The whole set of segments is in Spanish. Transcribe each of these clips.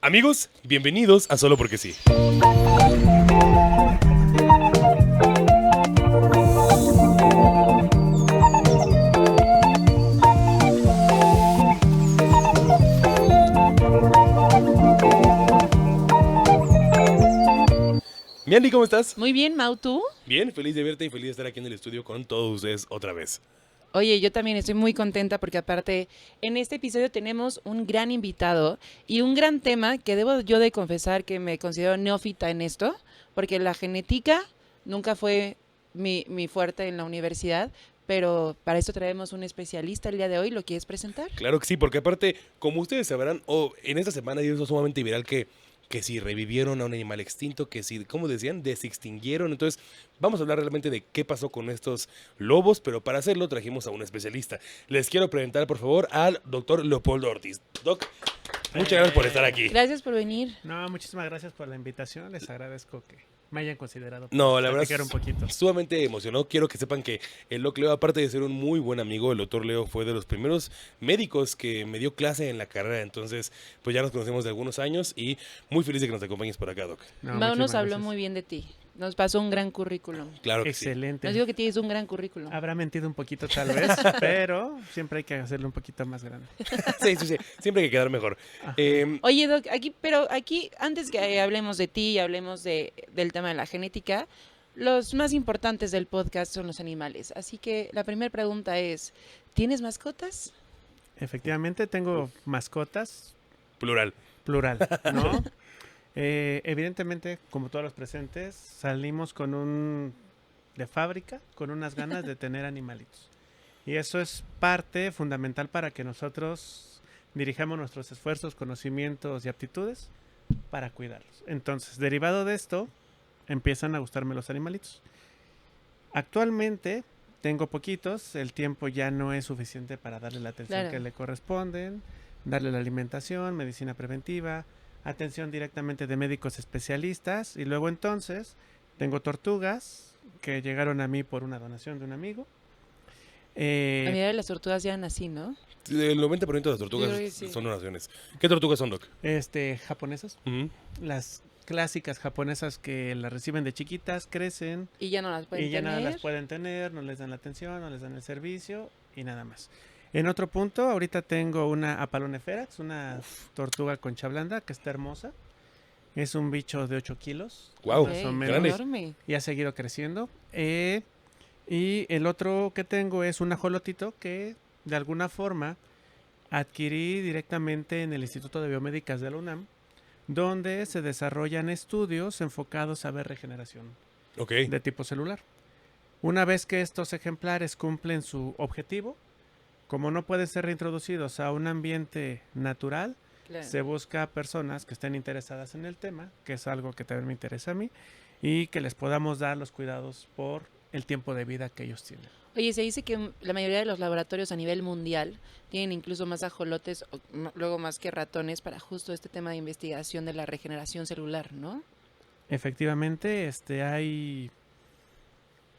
Amigos, bienvenidos a Solo Porque Sí. Mi Andy, ¿cómo estás? Muy bien, Mau, ¿tú? Bien, feliz de verte y feliz de estar aquí en el estudio con todos ustedes otra vez. Oye, yo también estoy muy contenta porque aparte en este episodio tenemos un gran invitado y un gran tema que debo yo de confesar que me considero neófita en esto, porque la genética nunca fue mi fuerte en la universidad, pero para esto traemos un especialista el día de hoy. ¿Lo quieres presentar? Claro que sí, porque aparte, como ustedes sabrán, en esta semana hizo sumamente viral que si revivieron a un animal extinto, que si, ¿cómo decían? Desextinguieron. Entonces, vamos a hablar realmente de qué pasó con estos lobos, pero para hacerlo trajimos a un especialista. Les quiero presentar, por favor, al doctor Leopoldo Ortiz. Doc, muchas gracias por estar aquí. Gracias por venir. No, muchísimas gracias por la invitación. Les agradezco que me hayan considerado. No, la verdad, platicar un poquito. sumamente emocionado. Quiero que sepan que el Doc Leo, aparte de ser un muy buen amigo, el doctor Leo fue de los primeros médicos que me dio clase en la carrera. Entonces, pues ya nos conocemos de algunos años y muy feliz de que nos acompañes por acá, Doc. No, Mau nos muchísimas habló gracias. muy bien de ti. Nos pasó un gran currículum. Claro que sí. Excelente. Nos dijo que tienes un gran currículum. Habrá mentido un poquito tal vez, pero siempre hay que hacerlo un poquito más grande. Sí, sí, sí. Siempre hay que quedar mejor. Ajá. Oye, Doc, aquí, antes que hablemos de ti y hablemos del tema de la genética, los más importantes del podcast son los animales. Así que la primera pregunta es, ¿tienes mascotas? Efectivamente, tengo mascotas, Plural. plural, ¿no? Evidentemente, como todos los presentes, salimos de fábrica con unas ganas de tener animalitos. Y eso es parte fundamental para que nosotros dirijamos nuestros esfuerzos, conocimientos y aptitudes para cuidarlos. Entonces, derivado de esto, empiezan a gustarme los animalitos. Actualmente tengo poquitos, el tiempo ya no es suficiente para darle la atención Claro. que le corresponden, darle la alimentación, medicina preventiva, atención directamente de médicos especialistas y luego entonces tengo tortugas que llegaron a mí por una donación de un amigo. La mayoría de las tortugas ya así, ¿no? El 90% de las tortugas Yo creo que sí. son donaciones. ¿Qué tortugas son, Doc? Japonesas, Ujú. las clásicas japonesas que las reciben de chiquitas, crecen Y ya no las pueden y ya nada tener. las pueden tener, no les dan la atención, no les dan el servicio y nada más. En otro punto, ahorita tengo una Apolloniferax, una tortuga concha blanda que está hermosa. Es un bicho de 8 kilos. Guau, más o Ok, menos, grande. enorme. y ha seguido creciendo. Y el otro que tengo es un ajolotito que de alguna forma adquirí directamente en el Instituto de Biomédicas de la UNAM, donde se desarrollan estudios enfocados a ver regeneración Ok. de tipo celular. Una vez que estos ejemplares cumplen su objetivo, como no pueden ser reintroducidos a un ambiente natural, Claro. se busca personas que estén interesadas en el tema, que es algo que también me interesa a mí, y que les podamos dar los cuidados por el tiempo de vida que ellos tienen. Oye, se dice que la mayoría de los laboratorios a nivel mundial tienen incluso más ajolotes, luego más que ratones, para justo este tema de investigación de la regeneración celular, ¿no? Efectivamente, hay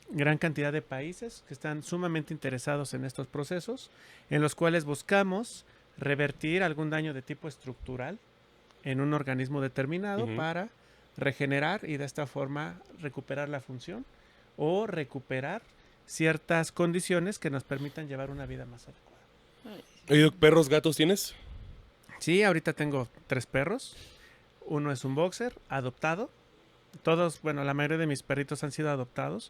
gran cantidad de países que están sumamente interesados en estos procesos, en los cuales buscamos revertir algún daño de tipo estructural en un organismo determinado Ujú. para regenerar y de esta forma recuperar la función o recuperar ciertas condiciones que nos permitan llevar una vida más adecuada. Oye, Doc, ¿perros, gatos tienes? Sí, ahorita tengo 3 perros. Uno es un boxer adoptado. Todos, bueno, la mayoría de mis perritos han sido adoptados.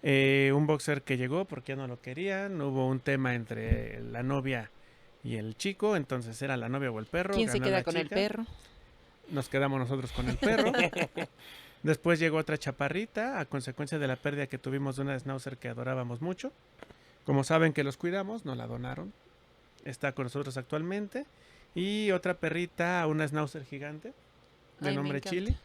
Un boxer que llegó porque ya no lo querían. Hubo un tema entre la novia y el chico, entonces era la novia o el perro. ¿Quién se ganó queda la con el chica. perro? Nos quedamos nosotros con el perro. Después llegó otra chaparrita a consecuencia de la pérdida que tuvimos de una schnauzer que adorábamos mucho. Como saben que los cuidamos, nos la donaron. Está con nosotros actualmente. Y otra perrita, una schnauzer gigante de Ay, me nombre encanta. Chili,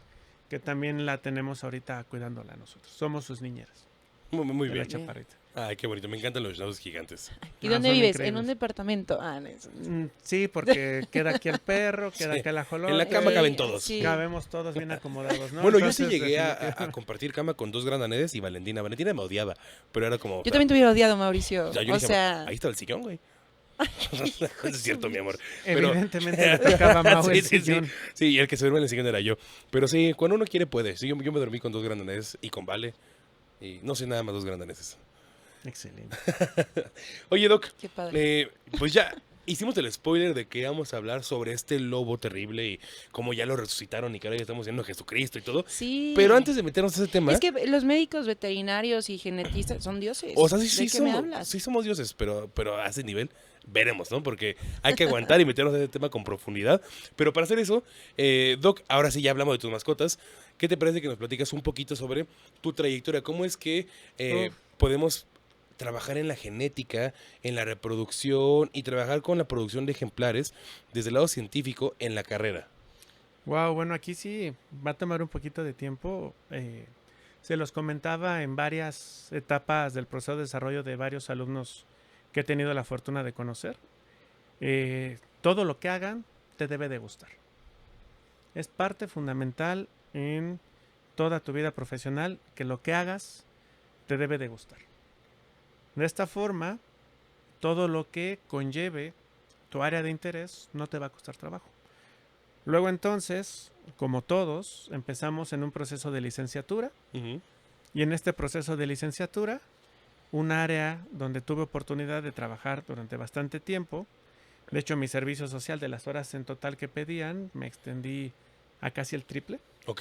que también la tenemos ahorita cuidándola nosotros. Somos sus niñeras. Muy de bien. la chaparrita. Ay, qué bonito. Me encantan los schnauzers gigantes. ¿Y No, dónde son vives? ¿En increíbles. un departamento? Ah, no, eso. Sí, porque queda aquí el perro, queda Sí. acá el ajolote. En la cama Sí, caben todos. sí. Cabemos todos bien acomodados, ¿no? Bueno, yo Entonces, sí llegué a definitivamente- compartir cama con 2 grananedes y Valentina. Valentina me odiaba, pero era como... Yo también te hubiera odiado, Mauricio. o sea, yo O dije, sea, ahí está el sillón, güey. Eso es cierto, mi amor. Pero- Evidentemente le tocaba a Mau el Sí, sí, sí. sillón. Sí, y el que se duerme en el sillón era yo. Pero sí, cuando uno quiere puede. Sí, yo me dormí con 2 grandaneses y con Vale. Y no sé nada más 2 grandaneses. Excelente. Oye, Doc, Qué padre. pues ya hicimos el spoiler de que íbamos a hablar sobre este lobo terrible y cómo ya lo resucitaron y que ahora ya estamos viendo a Jesucristo y todo. Sí. Pero antes de meternos a ese tema, Es que los médicos veterinarios y genetistas son dioses. o sea, sí, ¿De sí qué me somos, hablas? sí somos dioses, pero a ese nivel veremos, ¿no? Porque hay que aguantar y meternos a ese tema con profundidad. Pero para hacer eso, Doc, ahora sí ya hablamos de tus mascotas. ¿Qué te parece que nos platicas un poquito sobre tu trayectoria? ¿Cómo es que podemos trabajar en la genética, en la reproducción y trabajar con la producción de ejemplares desde el lado científico en la carrera? Wow, bueno, aquí sí va a tomar un poquito de tiempo. Se los comentaba en varias etapas del proceso de desarrollo de varios alumnos que he tenido la fortuna de conocer. Todo lo que hagan te debe de gustar. Es parte fundamental en toda tu vida profesional que lo que hagas te debe de gustar. De esta forma, todo lo que conlleve tu área de interés no te va a costar trabajo. Luego entonces, como todos, empezamos en un proceso de licenciatura Ujú. y en este proceso de licenciatura, un área donde tuve oportunidad de trabajar durante bastante tiempo. De hecho, mi servicio social de las horas en total que pedían, me extendí a casi el triple Ok.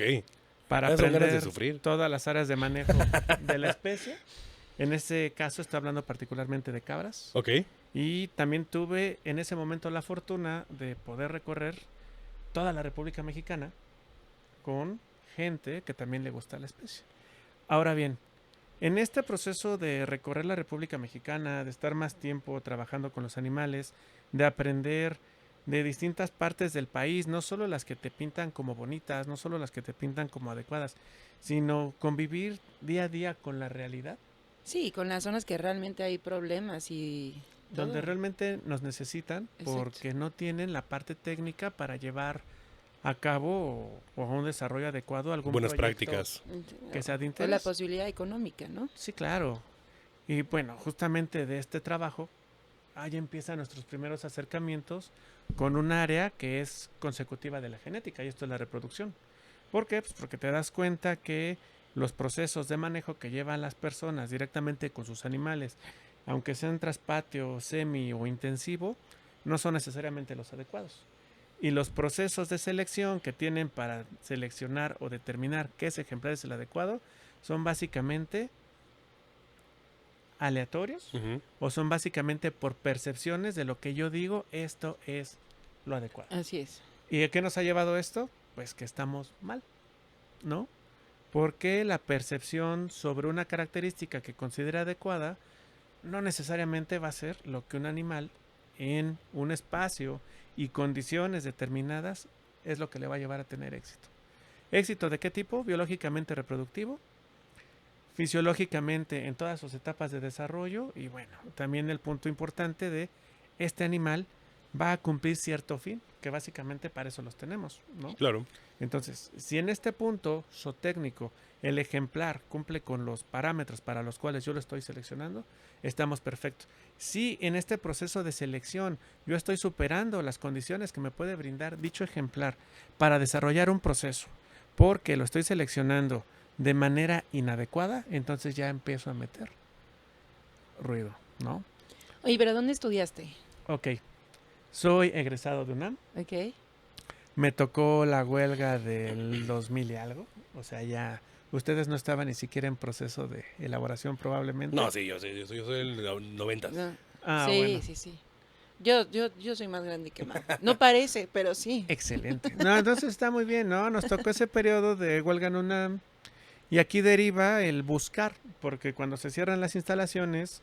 para Son ganas de aprender sufrir. todas las áreas de manejo de la especie. En ese caso estoy hablando particularmente de cabras. Ok. Y también tuve en ese momento la fortuna de poder recorrer toda la República Mexicana con gente que también le gusta la especie. Ahora bien, en este proceso de recorrer la República Mexicana, de estar más tiempo trabajando con los animales, de aprender de distintas partes del país, no solo las que te pintan como bonitas, no solo las que te pintan como adecuadas, sino convivir día a día con la realidad, Sí, con las zonas que realmente hay problemas y donde todo. realmente nos necesitan Exacto. porque no tienen la parte técnica para llevar a cabo o a un desarrollo adecuado algún Buenas proyecto prácticas. que sea de O la interés. posibilidad económica, ¿no? Sí, claro. Y bueno, justamente de este trabajo, ahí empiezan nuestros primeros acercamientos con un área que es consecutiva de la genética, y esto es la reproducción. ¿Por qué? Pues porque te das cuenta que los procesos de manejo que llevan las personas directamente con sus animales, aunque sean traspatio, semi o intensivo, no son necesariamente los adecuados. Y los procesos de selección que tienen para seleccionar o determinar qué ese ejemplar es el adecuado son básicamente aleatorios Ujú. o son básicamente por percepciones de lo que yo digo, esto es lo adecuado. Así es. ¿Y a qué nos ha llevado esto? Pues que estamos mal, ¿no? Porque la percepción sobre una característica que considera adecuada no necesariamente va a ser lo que un animal en un espacio y condiciones determinadas es lo que le va a llevar a tener éxito. ¿Éxito de qué tipo? Biológicamente reproductivo, fisiológicamente en todas sus etapas de desarrollo y bueno, también el punto importante de este animal va a cumplir cierto fin, que básicamente para eso los tenemos, ¿no? Claro. Entonces, si en este punto zootécnico el ejemplar cumple con los parámetros para los cuales yo lo estoy seleccionando, estamos perfectos. Si en este proceso de selección yo estoy superando las condiciones que me puede brindar dicho ejemplar para desarrollar un proceso, porque lo estoy seleccionando de manera inadecuada, entonces ya empiezo a meter ruido, ¿no? Oye, pero ¿dónde estudiaste? Ok, soy egresado de UNAM. Ok. Me tocó la huelga del 2000 y algo. O sea, ya ustedes no estaban ni siquiera en proceso de elaboración probablemente. No, sí, yo soy el 90. No. Ah, sí, bueno. sí. Yo soy más grande que Mau. No parece, pero sí. Excelente. No, entonces está muy bien, ¿no? Nos tocó ese periodo de huelga en UNAM. Y aquí deriva el buscar, porque cuando se cierran las instalaciones,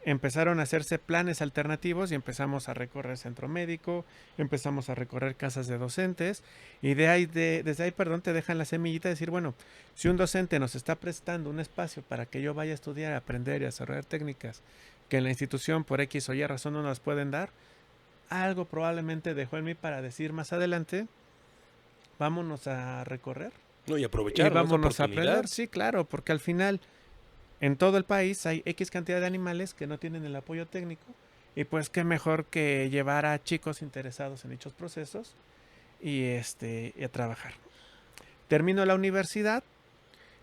empezaron a hacerse planes alternativos y empezamos a recorrer centro médico, empezamos a recorrer casas de docentes y desde ahí, te dejan la semillita de decir, bueno, si un docente nos está prestando un espacio para que yo vaya a estudiar, aprender y desarrollar técnicas que en la institución por X o Y razón no nos pueden dar, algo probablemente dejó en mí para decir más adelante, vámonos a recorrer No, y y aprovechar, ¿no? Esa vámonos a oportunidad. aprender. Sí, claro, porque al final en todo el país hay X cantidad de animales que no tienen el apoyo técnico Y pues qué mejor que llevar a chicos interesados en dichos procesos y a trabajar. Termino la universidad,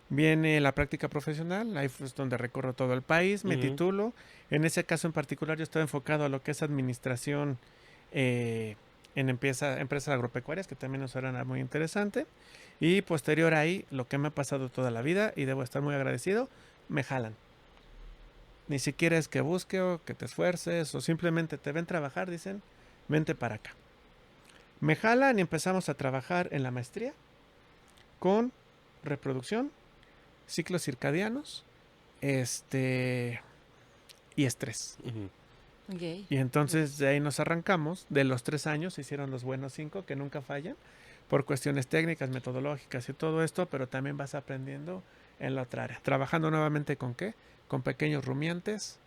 viene la práctica profesional, ahí es donde recorro todo el país, me titulo. En ese caso en particular yo estaba enfocado a lo que es administración en empresas agropecuarias, que también nos era muy interesante. Y posterior ahí, lo que me ha pasado toda la vida, y debo estar muy agradecido, me jalan. Ni siquiera es que busque o que te esfuerces o simplemente te ven trabajar, dicen, vente para acá. Me jalan y empezamos a trabajar en la maestría con reproducción, ciclos circadianos, y estrés. Okay. Y entonces de ahí nos arrancamos. De los 3 años se hicieron los buenos 5 que nunca fallan por cuestiones técnicas, metodológicas y todo esto, pero también vas aprendiendo en la otra área. Trabajando nuevamente con ¿qué? Con pequeños rumiantes,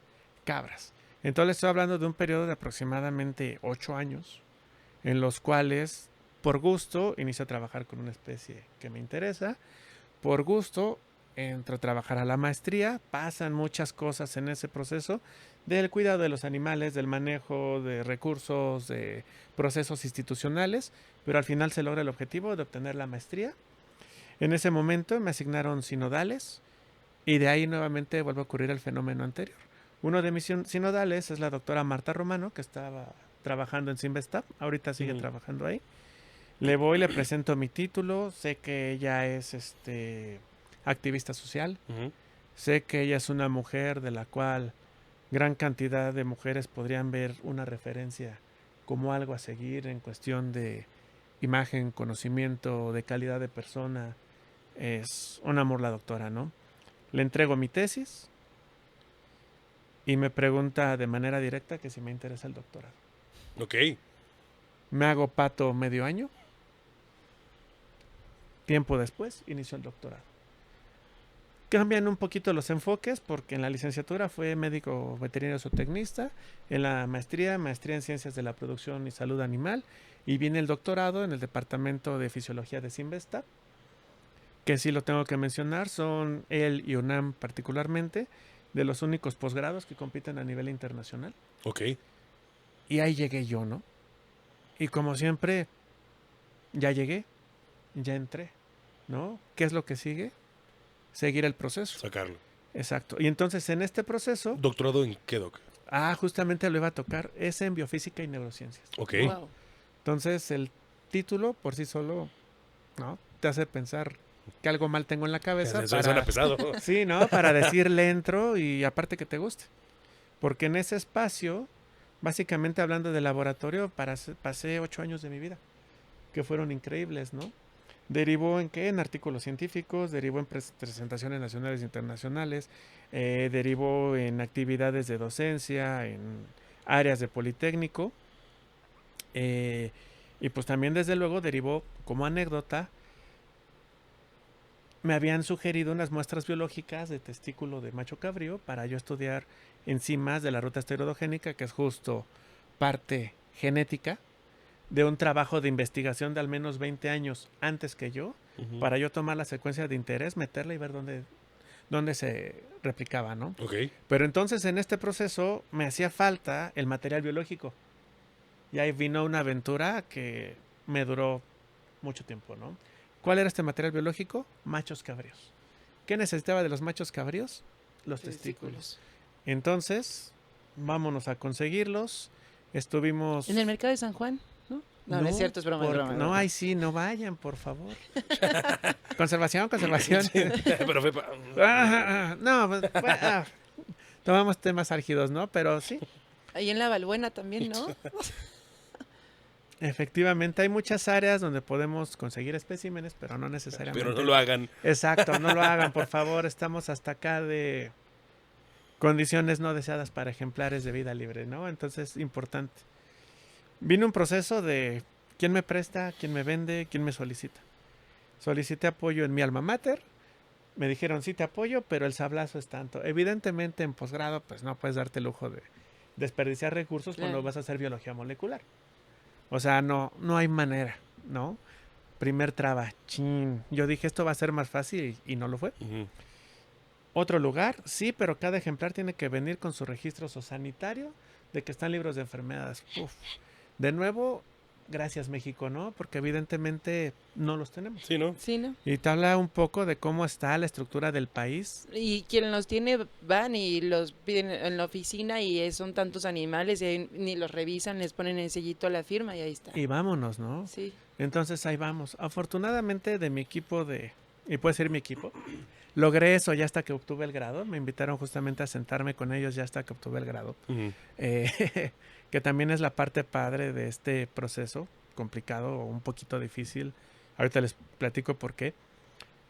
cabras. Entonces estoy hablando de un periodo de aproximadamente 8 años en los cuales por gusto inicio a trabajar con una especie que me interesa. Por gusto entro a trabajar a la maestría. Pasan muchas cosas en ese proceso del cuidado de los animales, del manejo de recursos, de procesos institucionales, pero al final se logra el objetivo de obtener la maestría. En ese momento me asignaron sinodales y de ahí nuevamente vuelve a ocurrir el fenómeno anterior. Uno de mis sinodales es la doctora Marta Romano, que estaba trabajando en Sinvestap, ahorita sigue trabajando ahí. Le voy, le presento mi título, sé que ella es activista social, sé que ella es una mujer de la cual gran cantidad de mujeres podrían ver una referencia como algo a seguir en cuestión de imagen, conocimiento, de calidad de persona. Es un amor la doctora, ¿no? Le entrego mi tesis y me pregunta de manera directa que si me interesa el doctorado. Ok. Me hago pato medio año. Tiempo después inició el doctorado. Cambian un poquito los enfoques porque en la licenciatura fue médico veterinario zootecnista, en la maestría en ciencias de la producción y salud animal, y viene el doctorado en el departamento de fisiología de Sinvestap, que sí lo tengo que mencionar, son él y UNAM particularmente de los únicos posgrados que compiten a nivel internacional. Ok. Y ahí llegué yo, ¿no? Y como siempre, ya llegué, ya entré, ¿no? ¿Qué es lo que sigue? Seguir el proceso. Sacarlo. Exacto. Y entonces en este proceso... ¿Doctorado en qué, doc? Justamente lo iba a tocar. Es en biofísica y neurociencias. Ok. Wow. Entonces el título por sí solo, ¿no? Te hace pensar que algo mal tengo en la cabeza. Eso suena pesado. Sí, ¿no? Para decirle entro y aparte que te guste. Porque en ese espacio, básicamente hablando de laboratorio, pasé 8 años de mi vida. Que fueron increíbles, ¿no? Derivó en qué? En artículos científicos, derivó en presentaciones nacionales e internacionales, derivó en actividades de docencia, en áreas de Politécnico, y pues también desde luego derivó como anécdota, me habían sugerido unas muestras biológicas de testículo de macho cabrío para yo estudiar enzimas de la ruta esteroidogénica, que es justo parte genética de un trabajo de investigación de al menos 20 años antes que yo, para yo tomar la secuencia de interés, meterla y ver dónde se replicaba, ¿no? Ok. Pero entonces en este proceso me hacía falta el material biológico. Y ahí vino una aventura que me duró mucho tiempo, ¿no? ¿Cuál era este material biológico? Machos cabríos. ¿Qué necesitaba de los machos cabríos? Los testículos. Entonces, vámonos a conseguirlos. Estuvimos... ¿En el mercado de San Juan? No, no es cierto, es broma, es broma. No, ay, sí, no vayan, por favor. Conservación. Pero fue tomamos temas álgidos, ¿no? Pero sí. Ahí en la Balbuena también, ¿no? Efectivamente, hay muchas áreas donde podemos conseguir especímenes, pero no necesariamente. Pero no lo hagan. Exacto, no lo hagan, por favor. Estamos hasta acá de condiciones no deseadas para ejemplares de vida libre, ¿no? Entonces, importante. Vino un proceso de quién me presta, quién me vende, quién me solicita. Solicité apoyo en mi alma mater. Me dijeron, sí te apoyo, pero el sablazo es tanto. Evidentemente, en posgrado, pues no puedes darte el lujo de desperdiciar recursos cuando vas a hacer biología molecular. O sea, no hay manera, ¿no? Primer traba, chin. Yo dije, esto va a ser más fácil y no lo fue. Otro lugar, sí, pero cada ejemplar tiene que venir con su registro sanitario, de que están libres de enfermedades. Uf. De nuevo, gracias México, ¿no? Porque evidentemente no los tenemos. Sí, ¿no? Sí, ¿no? Y te habla un poco de cómo está la estructura del país. Y quien los tiene van y los piden en la oficina y son tantos animales y ahí ni los revisan, les ponen el sellito a la firma y ahí está. Y vámonos, ¿no? Sí. Entonces ahí vamos. Afortunadamente de mi equipo y puede ser mi equipo, logré eso ya hasta que obtuve el grado. Me invitaron justamente a sentarme con ellos ya hasta que obtuve el grado. Ujú. Que también es la parte padre de este proceso, complicado o un poquito difícil. Ahorita les platico por qué.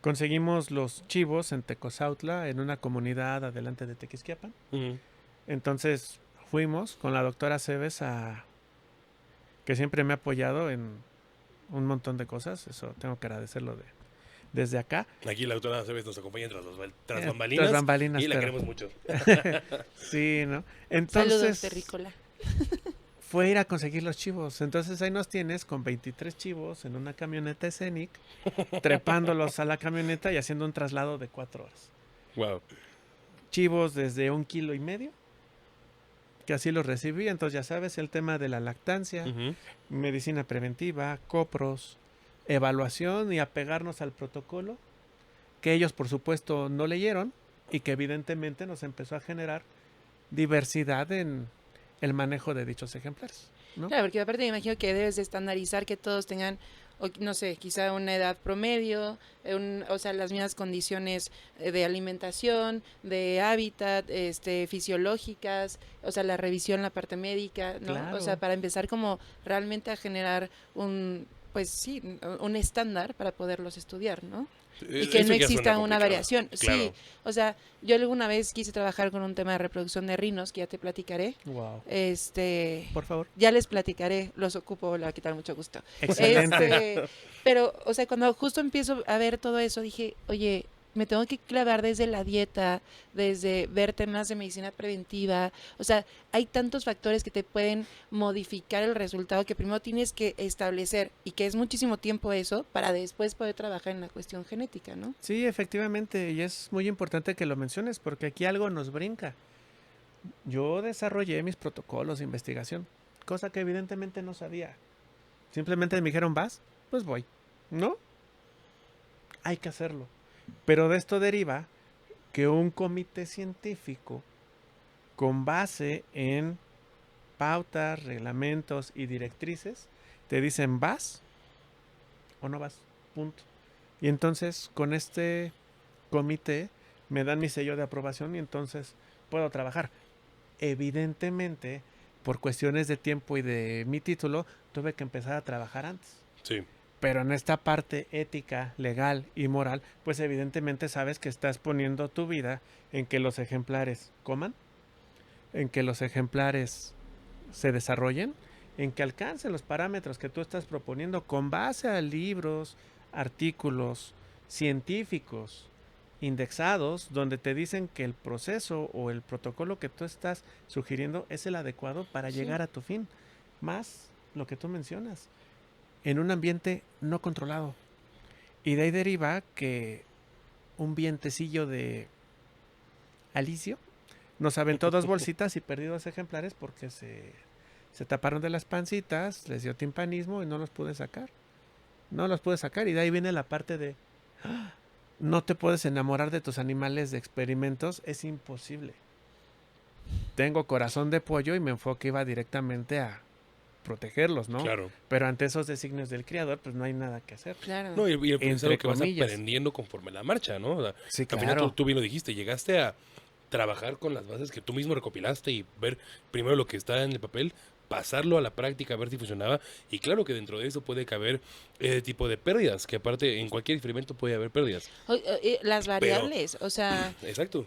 Conseguimos los chivos en Tecozautla, en una comunidad adelante de Tequisquiapan. Ujú. Entonces fuimos con la doctora Cebes que siempre me ha apoyado en un montón de cosas. Eso tengo que agradecerlo desde acá. Aquí la doctora Cebes nos acompaña tras Tras bambalinas. bambalinas, Y la pero- queremos mucho. Sí, ¿no? Saludos, Entonces Terrícola. fue ir a conseguir los chivos. Entonces ahí nos tienes con 23 chivos en una camioneta Scenic, trepándolos a la camioneta y haciendo un traslado de 4 horas. Wow. Chivos desde 1,5 kilos, que así los recibí. Entonces ya sabes, el tema de la lactancia, Ujú. medicina preventiva, copros, evaluación y apegarnos al protocolo, que ellos por supuesto no leyeron y que evidentemente nos empezó a generar diversidad en el manejo de dichos ejemplares, ¿no? Claro, porque aparte me imagino que debes de estandarizar que todos tengan, no sé, quizá una edad promedio, o sea, las mismas condiciones de alimentación, de hábitat, fisiológicas, o sea, la revisión, la parte médica, ¿no? Claro. O sea, para empezar como realmente a generar pues sí, un estándar para poderlos estudiar, ¿no? Y que Eso no ya exista suena una complicado. variación. Claro. Sí, o sea, yo alguna vez quise trabajar con un tema de reproducción de rinos, que ya te platicaré. Wow. Este, Por favor. ya les platicaré, los ocupo, le va a quitar mucho gusto. Excelente. Pero, o sea, cuando justo empiezo a ver todo eso, dije, oye, me tengo que clavar desde la dieta, desde ver temas de medicina preventiva. O sea, hay tantos factores que te pueden modificar el resultado que primero tienes que establecer y que es muchísimo tiempo eso para después poder trabajar en la cuestión genética, ¿no? Sí, efectivamente, y es muy importante que lo menciones porque aquí algo nos brinca. Yo desarrollé mis protocolos de investigación, cosa que evidentemente no sabía. Simplemente me dijeron, vas, pues voy. ¿No? Hay que hacerlo. Pero de esto deriva que un comité científico, con base en pautas, reglamentos y directrices, te dicen, ¿vas o no vas? Punto. Y entonces con este comité me dan mi sello de aprobación y entonces puedo trabajar. Evidentemente, por cuestiones de tiempo y de mi título, tuve que empezar a trabajar antes. Sí. Pero en esta parte ética, legal y moral, pues evidentemente sabes que estás poniendo tu vida en que los ejemplares coman, en que los ejemplares se desarrollen, en que alcancen los parámetros que tú estás proponiendo con base a libros, artículos científicos indexados donde te dicen que el proceso o el protocolo que tú estás sugiriendo es el adecuado para Sí. llegar a tu fin. Más lo que tú mencionas, en un ambiente no controlado. Y de ahí deriva que un vientecillo de Alicio nos aventó 2 bolsitas y perdió 2 ejemplares porque se taparon de las pancitas, les dio timpanismo y no los pude sacar. No los pude sacar y de ahí viene la parte de ¡ah! No te puedes enamorar de tus animales de experimentos, es imposible. Tengo corazón de pollo y mi enfoque iba directamente a protegerlos, ¿no? Claro. Pero ante esos designios del criador, pues no hay nada que hacer. Claro. No, y el Entre pensado que vas comillas. aprendiendo conforme la marcha, ¿no? O sea, Sí, al final tú bien lo dijiste, llegaste a trabajar con las bases que tú mismo recopilaste y ver primero lo que está en el papel, pasarlo a la práctica, ver si funcionaba. Y claro que dentro de eso puede caber ese tipo de pérdidas, que aparte en cualquier experimento puede haber pérdidas. Las variables, o sea, Exacto.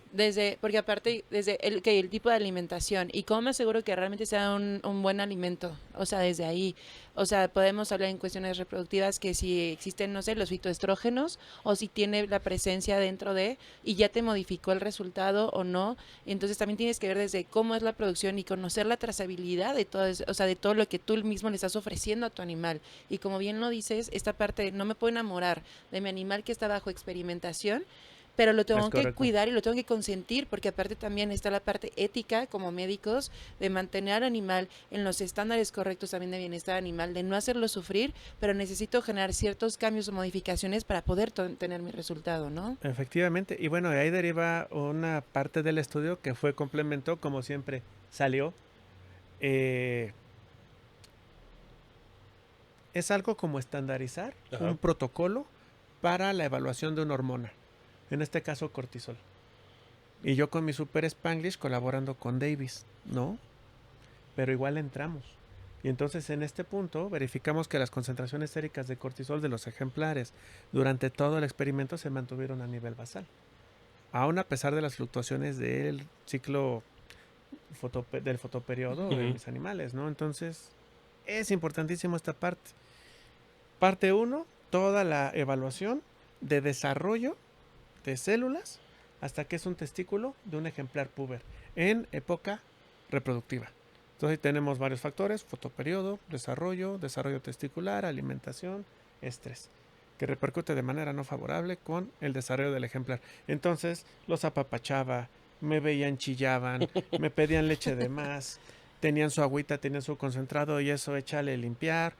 porque aparte, desde el tipo de alimentación y cómo me aseguro que realmente sea un buen alimento, o sea, desde ahí, o sea, podemos hablar en cuestiones reproductivas que si existen, no sé, los fitoestrógenos o si tiene la presencia dentro de y ya te modificó el resultado o no, entonces también tienes que ver desde cómo es la producción y conocer la trazabilidad de todo eso, o sea, de todo lo que tú mismo le estás ofreciendo a tu animal y como bien lo dices, esta parte de no me puedo enamorar de mi animal que está bajo experimentación pero lo Es tengo que correcto. cuidar y lo tengo que consentir, porque aparte también está la parte ética como médicos de mantener al animal en los estándares correctos también de bienestar animal, de no hacerlo sufrir, pero necesito generar ciertos cambios o modificaciones para poder tener mi resultado, ¿no? Efectivamente. Y bueno, de ahí deriva una parte del estudio que fue complemento, como siempre, salió. eh, es algo como estandarizar Ajá. un protocolo para la evaluación de una hormona, en este caso cortisol. Y yo con mi Super Spanglish colaborando con Davis, ¿no? Pero igual entramos. Y entonces en este punto verificamos que las concentraciones séricas de cortisol de los ejemplares durante todo el experimento se mantuvieron a nivel basal. Aún a pesar de las fluctuaciones del ciclo del fotoperiodo de Ujú. mis animales, ¿no? Entonces es importantísimo esta parte. Parte 1, toda la evaluación de desarrollo de células hasta que es un testículo de un ejemplar puber en época reproductiva. Entonces tenemos varios factores: fotoperiodo, desarrollo testicular, alimentación, estrés, que repercute de manera no favorable con el desarrollo del ejemplar. Entonces los apapachaba, me veían, chillaban, me pedían leche de más, tenían su agüita, tenían su concentrado y eso échale a limpiar,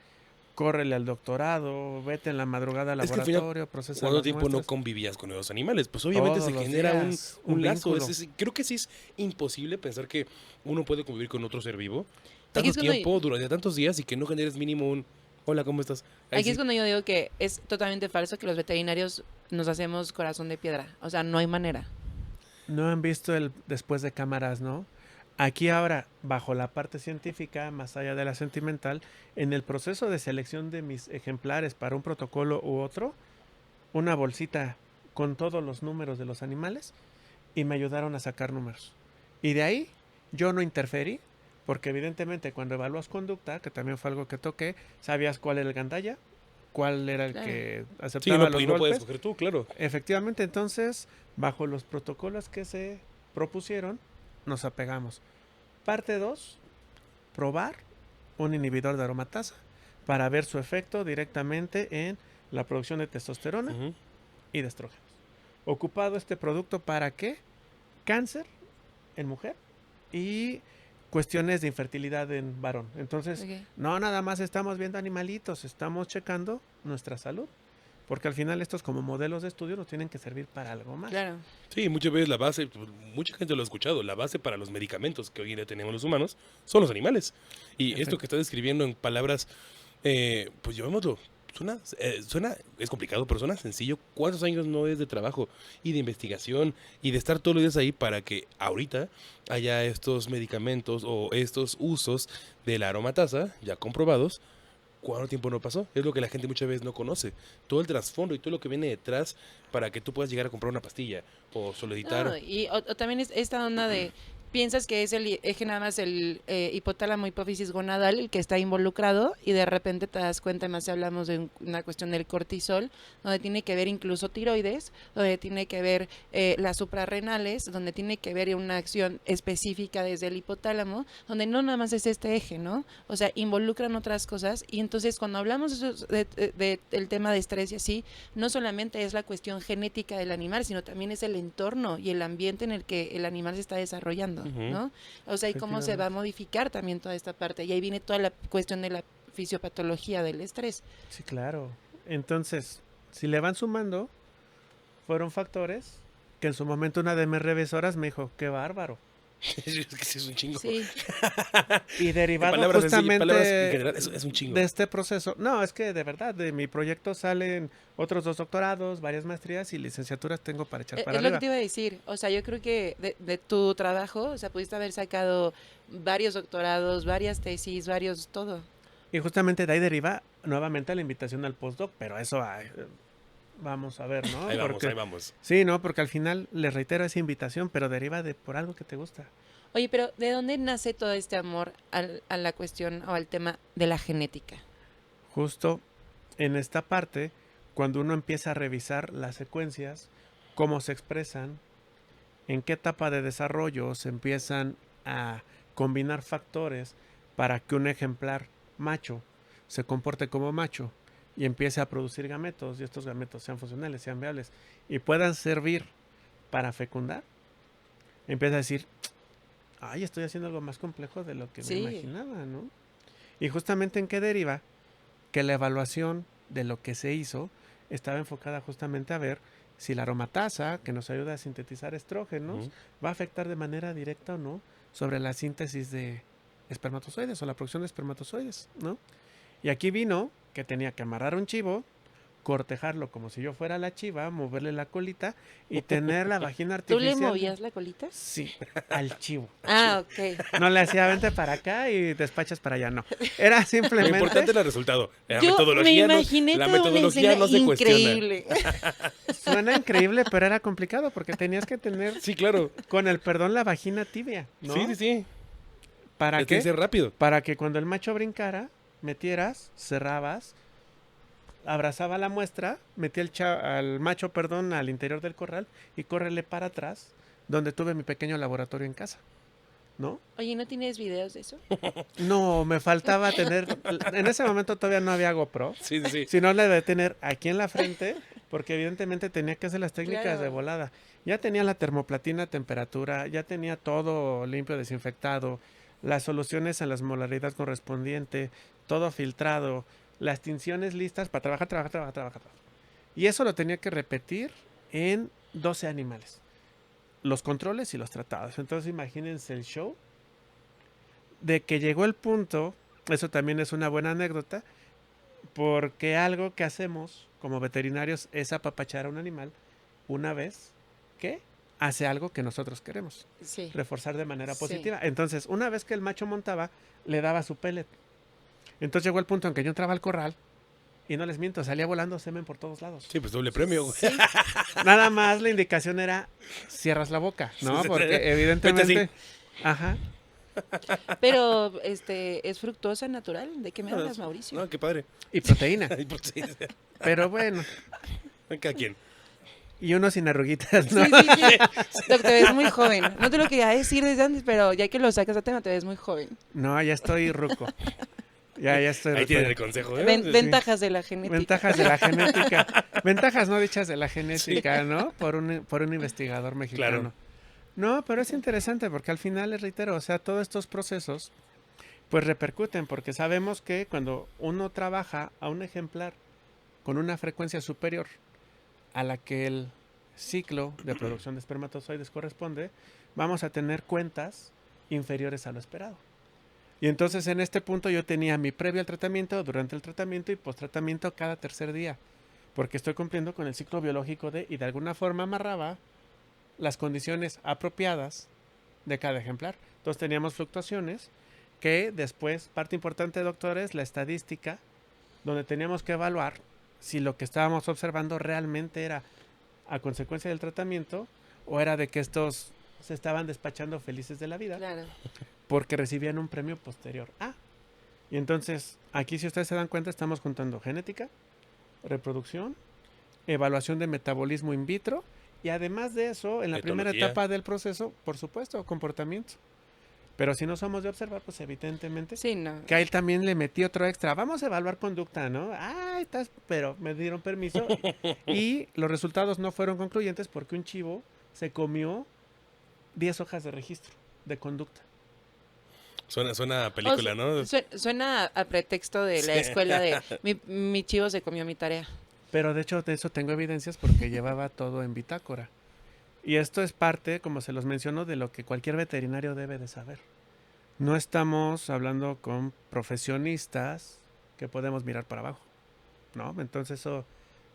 córrele al doctorado, vete en la madrugada al Es que al final, laboratorio, procesa ¿cuánto las tiempo no muestras. convivías con los animales? Pues obviamente Todos se los genera días, un un lazo. vínculo. Creo que sí es imposible pensar que uno puede convivir con otro ser vivo Aquí tanto es cuando, tiempo, durante tantos días y que no generes mínimo un hola, ¿cómo estás? Ahí aquí es sí. cuando yo digo que es totalmente falso que los veterinarios nos hacemos corazón de piedra. O sea, no hay manera. No han visto el después de cámaras, ¿no? Aquí ahora, bajo la parte científica, más allá de la sentimental, en el proceso de selección de mis ejemplares para un protocolo u otro, una bolsita con todos los números de los animales y me ayudaron a sacar números. Y de ahí yo no interferí, porque evidentemente cuando evalúas conducta, que también fue algo que toqué, sabías cuál era el gandalla, cuál era el Claro. que Sí, aceptaba los y no puedes golpes. escoger tú, claro. Efectivamente, entonces, bajo los protocolos que se propusieron, nos apegamos. Parte 2, probar un inhibidor de aromatasa para ver su efecto directamente en la producción de testosterona Ujú. y de estrógenos. Ocupado este producto para qué? Cáncer en mujer y cuestiones de infertilidad en varón. Entonces, Ok. no nada más estamos viendo animalitos, estamos checando nuestra salud. Porque al final estos como modelos de estudio nos tienen que servir para algo más. Claro. Sí, muchas veces la base, pues, mucha gente lo ha escuchado, la base para los medicamentos que hoy en día tenemos los humanos son los animales. Y esto que está describiendo en palabras, pues llamémoslo, es complicado, pero suena sencillo. ¿Cuántos años no es de trabajo y de investigación y de estar todos los días ahí para que ahorita haya estos medicamentos o estos usos de la aromatasa ya comprobados? ¿Cuánto tiempo no pasó? Es lo que la gente muchas veces no conoce. Todo el trasfondo y todo lo que viene detrás para que tú puedas llegar a comprar una pastilla o solicitar. No, y o también es esta onda de piensas que es el eje nada más el hipotálamo hipófisis gonadal el que está involucrado y de repente te das cuenta, más si hablamos de una cuestión del cortisol, donde tiene que ver incluso tiroides, donde tiene que ver las suprarrenales, donde tiene que ver una acción específica desde el hipotálamo, donde no nada más es este eje, ¿no? O sea, involucran otras cosas y entonces cuando hablamos del tema de estrés y así, no solamente es la cuestión genética del animal, sino también es el entorno y el ambiente en el que el animal se está desarrollando, Ujú. ¿no? O sea, y cómo se va a modificar también toda esta parte. Y ahí viene toda la cuestión de la fisiopatología del estrés. Sí, claro. Entonces, si le van sumando, fueron factores que en su momento una de mis revisoras me dijo, qué bárbaro. Es que sí es un chingo. Sí, Y derivado Palabras palabras en justamente general, es un chingo. de este proceso, no, es que de verdad, de mi proyecto salen otros 2 doctorados, varias maestrías y licenciaturas tengo para echar para es lo que arriba. te iba a decir. O sea, yo creo que de tu trabajo, o sea, pudiste haber sacado varios doctorados, varias tesis, varios, todo. Y justamente de ahí deriva nuevamente la invitación al postdoc, pero eso vamos a ver, ¿no? Ahí vamos, Porque ahí vamos. sí, ¿no? Porque al final les reitero esa invitación, pero deriva de por algo que te gusta. Oye, pero ¿de dónde nace todo este amor a la cuestión o al tema de la genética? Justo en esta parte, cuando uno empieza a revisar las secuencias, cómo se expresan, en qué etapa de desarrollo se empiezan a combinar factores para que un ejemplar macho se comporte como macho y empiece a producir gametos y estos gametos sean funcionales, sean viables y puedan servir para fecundar, empieza a decir, ay, estoy haciendo algo más complejo de lo que Sí. me imaginaba, ¿no? Y justamente en qué deriva que la evaluación de lo que se hizo estaba enfocada justamente a ver si la aromatasa, que nos ayuda a sintetizar estrógenos, Ujú. va a afectar de manera directa o no sobre la síntesis de espermatozoides o la producción de espermatozoides, ¿no? Y aquí vino que tenía que amarrar un chivo, cortejarlo como si yo fuera la chiva, moverle la colita y tener la vagina ¿Tú artificial. le movías la colita? Sí, al chivo. Ah, ok. No le hacía vente para acá y despachas para allá, no. Era Lo simplemente... importante es el resultado. La Yo me metodología no, imaginé la toda una metodología escena no se cuestiona. increíble. Suena increíble, pero era complicado porque tenías que tener, Sí, claro. con el perdón, la vagina tibia, ¿no? Sí, sí, sí. ¿Para Tiene que qué? ser rápido. Para que cuando el macho brincara, metieras, cerrabas, abrazaba la muestra, metía al macho, perdón, al interior del corral y córrele para atrás, donde tuve mi pequeño laboratorio en casa, ¿no? Oye, ¿no tienes videos de eso? No, me faltaba tener, en ese momento todavía no había GoPro, Sí, sí, sí. si no le debe tener aquí en la frente, porque evidentemente tenía que hacer las técnicas Claro. de volada. Ya tenía la termoplatina a temperatura, ya tenía todo limpio, desinfectado, las soluciones en la osmolaridad correspondiente, todo filtrado, las tinciones listas para trabajar. Y eso lo tenía que repetir en 12 animales. Los controles y los tratados. Entonces imagínense el show de que llegó el punto, eso también es una buena anécdota, porque algo que hacemos como veterinarios es apapachar a un animal una vez que hace algo que nosotros queremos, Sí. reforzar de manera Sí. positiva. Entonces, una vez que el macho montaba, le daba su pellet. Entonces llegó el punto en que yo entraba al corral y no les miento, salía volando semen por todos lados. Sí, pues doble premio, güey. Sí. Nada más la indicación era cierras la boca, ¿no? Sí, Porque vete evidentemente, ajá, Pero, ¿es fructosa natural? ¿De qué me hablas, Mauricio? No, qué padre. y proteína. Ay, por sí. Pero bueno, Cada quien. y uno sin arruguitas, ¿no? Sí, sí, sí. Doc, te ves muy joven. No te lo quería decir desde antes, pero ya que lo sacas a tema, te ves muy joven. No, ya estoy ruco. Ya estoy Ahí ruco. tienen el consejo, ¿eh? Ven- Sí. Ventajas de la genética. Ventajas de la genética. Ventajas no dichas de la genética, ¿no? Por un investigador mexicano. Claro. No, pero es interesante porque al final, les reitero, o sea, todos estos procesos pues repercuten porque sabemos que cuando uno trabaja a un ejemplar con una frecuencia superior a la que el ciclo de producción de espermatozoides corresponde, vamos a tener cuentas inferiores a lo esperado. Y entonces en este punto yo tenía mi previo al tratamiento, durante el tratamiento y post-tratamiento cada tercer día, porque estoy cumpliendo con el ciclo biológico y de alguna forma amarraba las condiciones apropiadas de cada ejemplar. Entonces teníamos fluctuaciones que después, parte importante, doctor, es la estadística, donde teníamos que evaluar si lo que estábamos observando realmente era a consecuencia del tratamiento o era de que estos se estaban despachando felices de la vida Claro. porque recibían un premio posterior. Y entonces, aquí si ustedes se dan cuenta, estamos juntando genética, reproducción, evaluación de metabolismo in vitro y además de eso, en la primera Etología. etapa del proceso, por supuesto, comportamiento. Pero si no somos de observar, pues evidentemente Sí, no. que a él también le metí otro extra. Vamos a evaluar conducta, ¿no? Pero me dieron permiso y los resultados no fueron concluyentes porque un chivo se comió 10 hojas de registro de conducta. Suena a película, ¿no? Suena a pretexto de la Sí. escuela de mi chivo se comió mi tarea. Pero de hecho de eso tengo evidencias porque llevaba todo en bitácora. Y esto es parte, como se los menciono, de lo que cualquier veterinario debe de saber. No estamos hablando con profesionistas que podemos mirar para abajo, ¿no? Entonces eso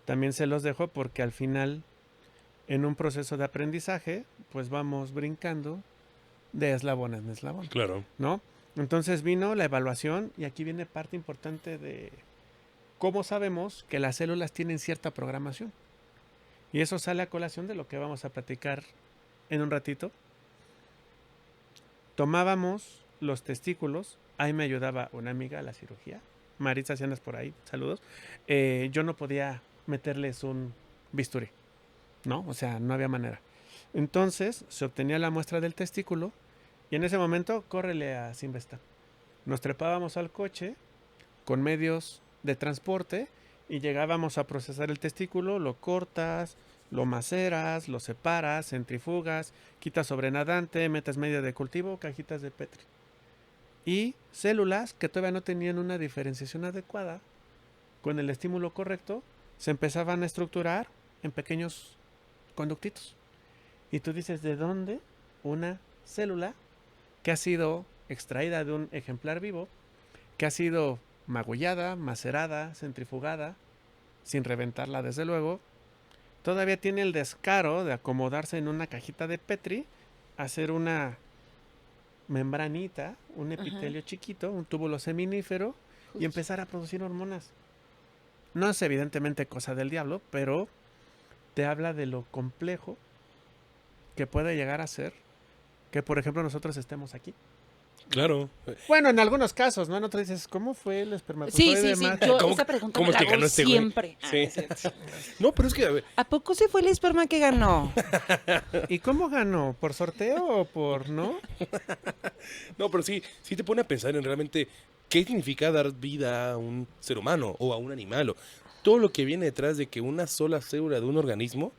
también se los dejo porque al final, en un proceso de aprendizaje, pues vamos brincando de eslabón en eslabón, Claro. ¿no? Entonces vino la evaluación y aquí viene parte importante de cómo sabemos que las células tienen cierta programación. Y eso sale a colación de lo que vamos a platicar en un ratito. Tomábamos los testículos, ahí me ayudaba una amiga a la cirugía, Maritza, si andas por ahí, saludos. Yo no podía meterles un bisturí, ¿no? O sea, no había manera. Entonces se obtenía la muestra del testículo y en ese momento córrele a Simvestan. Nos trepábamos al coche con medios de transporte y llegábamos a procesar el testículo, lo cortas, lo maceras, lo separas, centrifugas, quitas sobrenadante, metes media de cultivo, cajitas de Petri. Y células que todavía no tenían una diferenciación adecuada, con el estímulo correcto, se empezaban a estructurar en pequeños conductitos. Y tú dices, ¿de dónde una célula que ha sido extraída de un ejemplar vivo, que ha sido magullada, macerada, centrifugada, sin reventarla desde luego, todavía tiene el descaro de acomodarse en una cajita de Petri, hacer una membranita, un epitelio chiquito, un túbulo seminífero, y empezar a producir hormonas? No es evidentemente cosa del diablo, pero te habla de lo complejo que puede llegar a ser que, por ejemplo, nosotros estemos aquí. Claro. Bueno, en algunos casos, ¿no? No te dices, ¿cómo fue el espermatozoide? Yo ¿Cómo- esa pregunta cómo me es la que ganó hago este güey? siempre. Sí. es cierto. No, pero es que, a ver, ¿A poco se fue el esperma que ganó? ¿Y cómo ganó? ¿Por sorteo o por no? no, pero sí te pone a pensar en realmente qué significa dar vida a un ser humano o a un animal. O todo lo que viene detrás de que una sola célula de un organismo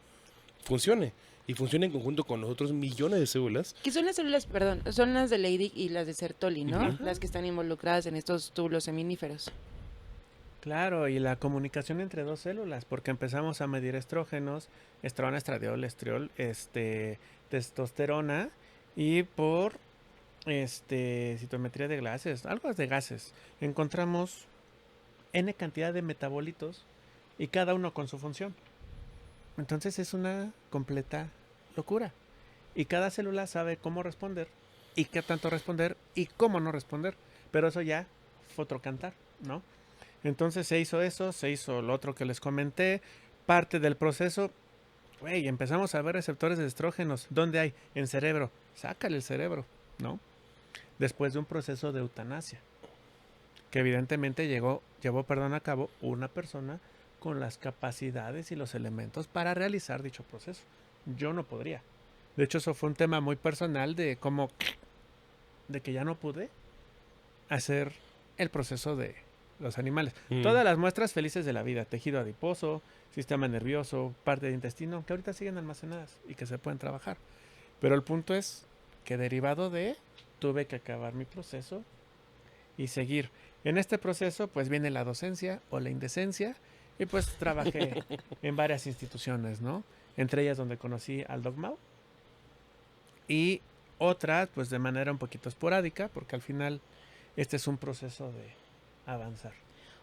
funcione. Y funcione en conjunto con los otros millones de células. Que son las células, perdón, son las de Leydig y las de Sertoli, ¿no? Ujú. Las que están involucradas en estos túbulos seminíferos. Claro, y la comunicación entre dos células, porque empezamos a medir estrógenos, estrona, estradiol, estriol, testosterona, y por citometría de gases, algo de gases, encontramos N cantidad de metabolitos y cada uno con su función. Entonces es una completa locura. Y cada célula sabe cómo responder y qué tanto responder y cómo no responder. Pero eso ya fue otro cantar, ¿no? Entonces se hizo eso, se hizo lo otro que les comenté. Parte del proceso, güey, empezamos a ver receptores de estrógenos. ¿Dónde hay? En cerebro. Sácale el cerebro, ¿no? Después de un proceso de eutanasia. Que evidentemente llevó a cabo una persona con las capacidades y los elementos para realizar dicho proceso. Yo no podría. De hecho, eso fue un tema muy personal de cómo, de que ya no pude hacer el proceso de los animales. Todas las muestras felices de la vida, tejido adiposo, sistema nervioso, parte del intestino, que ahorita siguen almacenadas y que se pueden trabajar. Pero el punto es que derivado de, tuve que acabar mi proceso y seguir. En este proceso, pues viene la docencia o la indecencia, y pues trabajé en varias instituciones, ¿no? Entre ellas donde conocí al Doc Mau. Y otras, pues de manera un poquito esporádica, porque al final este es un proceso de avanzar.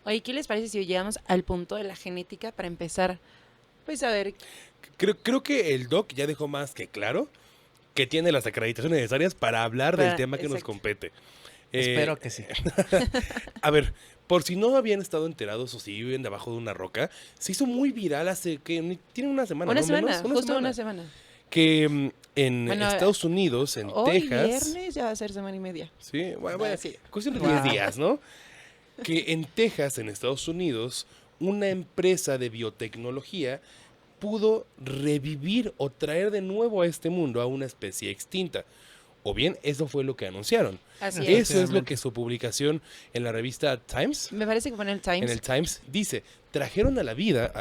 Oye, ¿qué les parece si llegamos al punto de la genética para empezar, pues a ver? Creo que el doc ya dejó más que claro que tiene las acreditaciones necesarias para hablar del tema que nos Exacto. compete. Espero que sí. A ver, por si no habían estado enterados o si viven debajo de una roca, se hizo muy viral hace que tiene una semana, Una ¿no? semana, Menos, justo una semana. Que en Bueno, Estados Unidos, en Hoy Texas, viernes ya va a ser semana y media. sí, bueno, Sí. cuestión de Wow. 10 días, ¿no? Que en Texas, en Estados Unidos, una empresa de biotecnología pudo revivir o traer de nuevo a este mundo a una especie extinta. O bien, eso fue lo que anunciaron. Así Eso es. Eso es lo Efectivamente. que su publicación en la revista Times, Me parece que fue en el Times. en el Times, dice, trajeron a la vida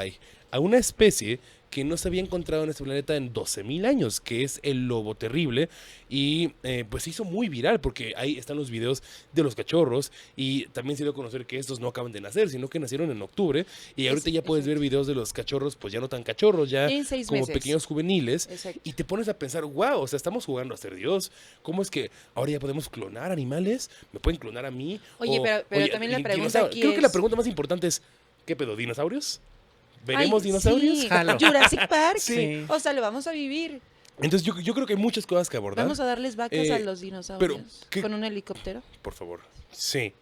a una especie que no se había encontrado en este planeta en 12.000 años, que es el lobo terrible, y pues se hizo muy viral, porque ahí están los videos de los cachorros, y también se dio a conocer que estos no acaban de nacer, sino que nacieron en octubre, y ahorita ya puedes ver videos de los cachorros, pues ya no tan cachorros, ya En 6 como meses. pequeños juveniles, Exacto. y te pones a pensar, wow, o sea, estamos jugando a ser Dios. ¿Cómo es que ahora ya podemos clonar animales? ¿Me pueden clonar a mí? Oye, pero también la pregunta dinosaurio. aquí Creo que la es- pregunta más importante es, ¿qué pedo? ¿Dinosaurios? ¿Veremos Ay, dinosaurios? sí, Jalo. Jurassic Park. Sí. O sea, lo vamos a vivir. Entonces yo creo que hay muchas cosas que abordar. Vamos a darles vacas a los dinosaurios. ¿qué- Con un helicóptero. Por favor. Sí.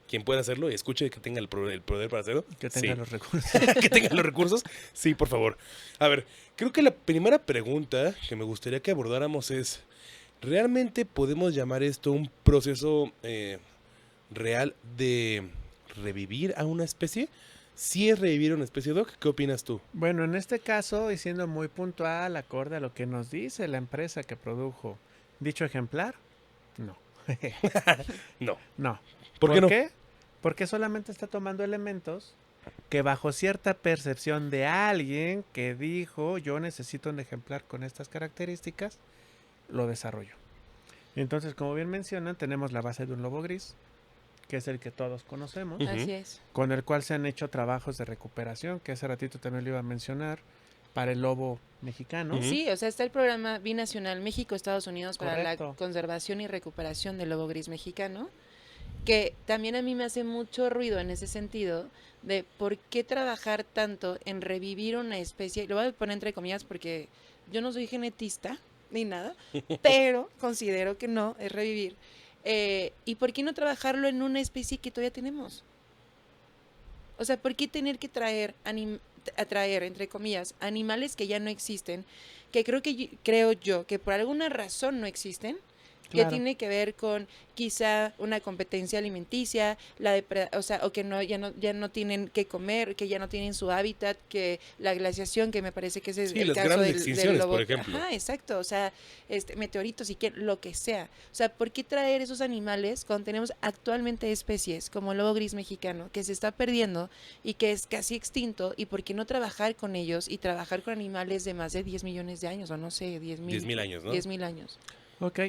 Quien pueda hacerlo y escuche que tenga el poder para hacerlo. Que tenga sí. los recursos. Que tenga los recursos. Sí, por favor. A ver, creo que la primera pregunta que me gustaría que abordáramos es, ¿realmente podemos llamar esto un proceso real de revivir a una especie? ¿Sí es revivir a una especie, Doc? ¿Qué opinas tú? Bueno, en este caso, y siendo muy puntual, acorde a lo que nos dice la empresa que produjo dicho ejemplar, no. No. No. ¿Por qué no? qué? Porque solamente está tomando elementos que bajo cierta percepción de alguien que dijo, yo necesito un ejemplar con estas características, lo desarrolló. Entonces, como bien mencionan, tenemos la base de un lobo gris, que es el que todos conocemos, Ujú. Así es. con el cual se han hecho trabajos de recuperación, que hace ratito también lo iba a mencionar, para el lobo mexicano. Ujú. Sí, o sea, está el programa binacional México-Estados Unidos para Correcto. la conservación y recuperación del lobo gris mexicano, que también a mí me hace mucho ruido en ese sentido de por qué trabajar tanto en revivir una especie, lo voy a poner entre comillas porque yo no soy genetista ni nada, pero considero que no, es revivir. ¿Y por qué no trabajarlo en una especie que todavía tenemos? O sea, ¿por qué tener que atraer, entre comillas, animales que ya no existen, que creo yo que por alguna razón no existen, que Claro. tiene que ver con quizá una competencia alimenticia, o sea, o que ya no tienen que comer, que ya no tienen su hábitat, que la glaciación, que me parece que ese es Sí, el las caso grandes del extinciones, lobo. por ejemplo. Ajá, exacto, o sea, meteoritos y que lo que sea. O sea, ¿por qué traer esos animales cuando tenemos actualmente especies como el lobo gris mexicano que se está perdiendo y que es casi extinto? ¿Y por qué no trabajar con ellos y trabajar con animales de más de 10 millones de años o no sé, 10,000 años, ¿no? 10,000 años? Ok.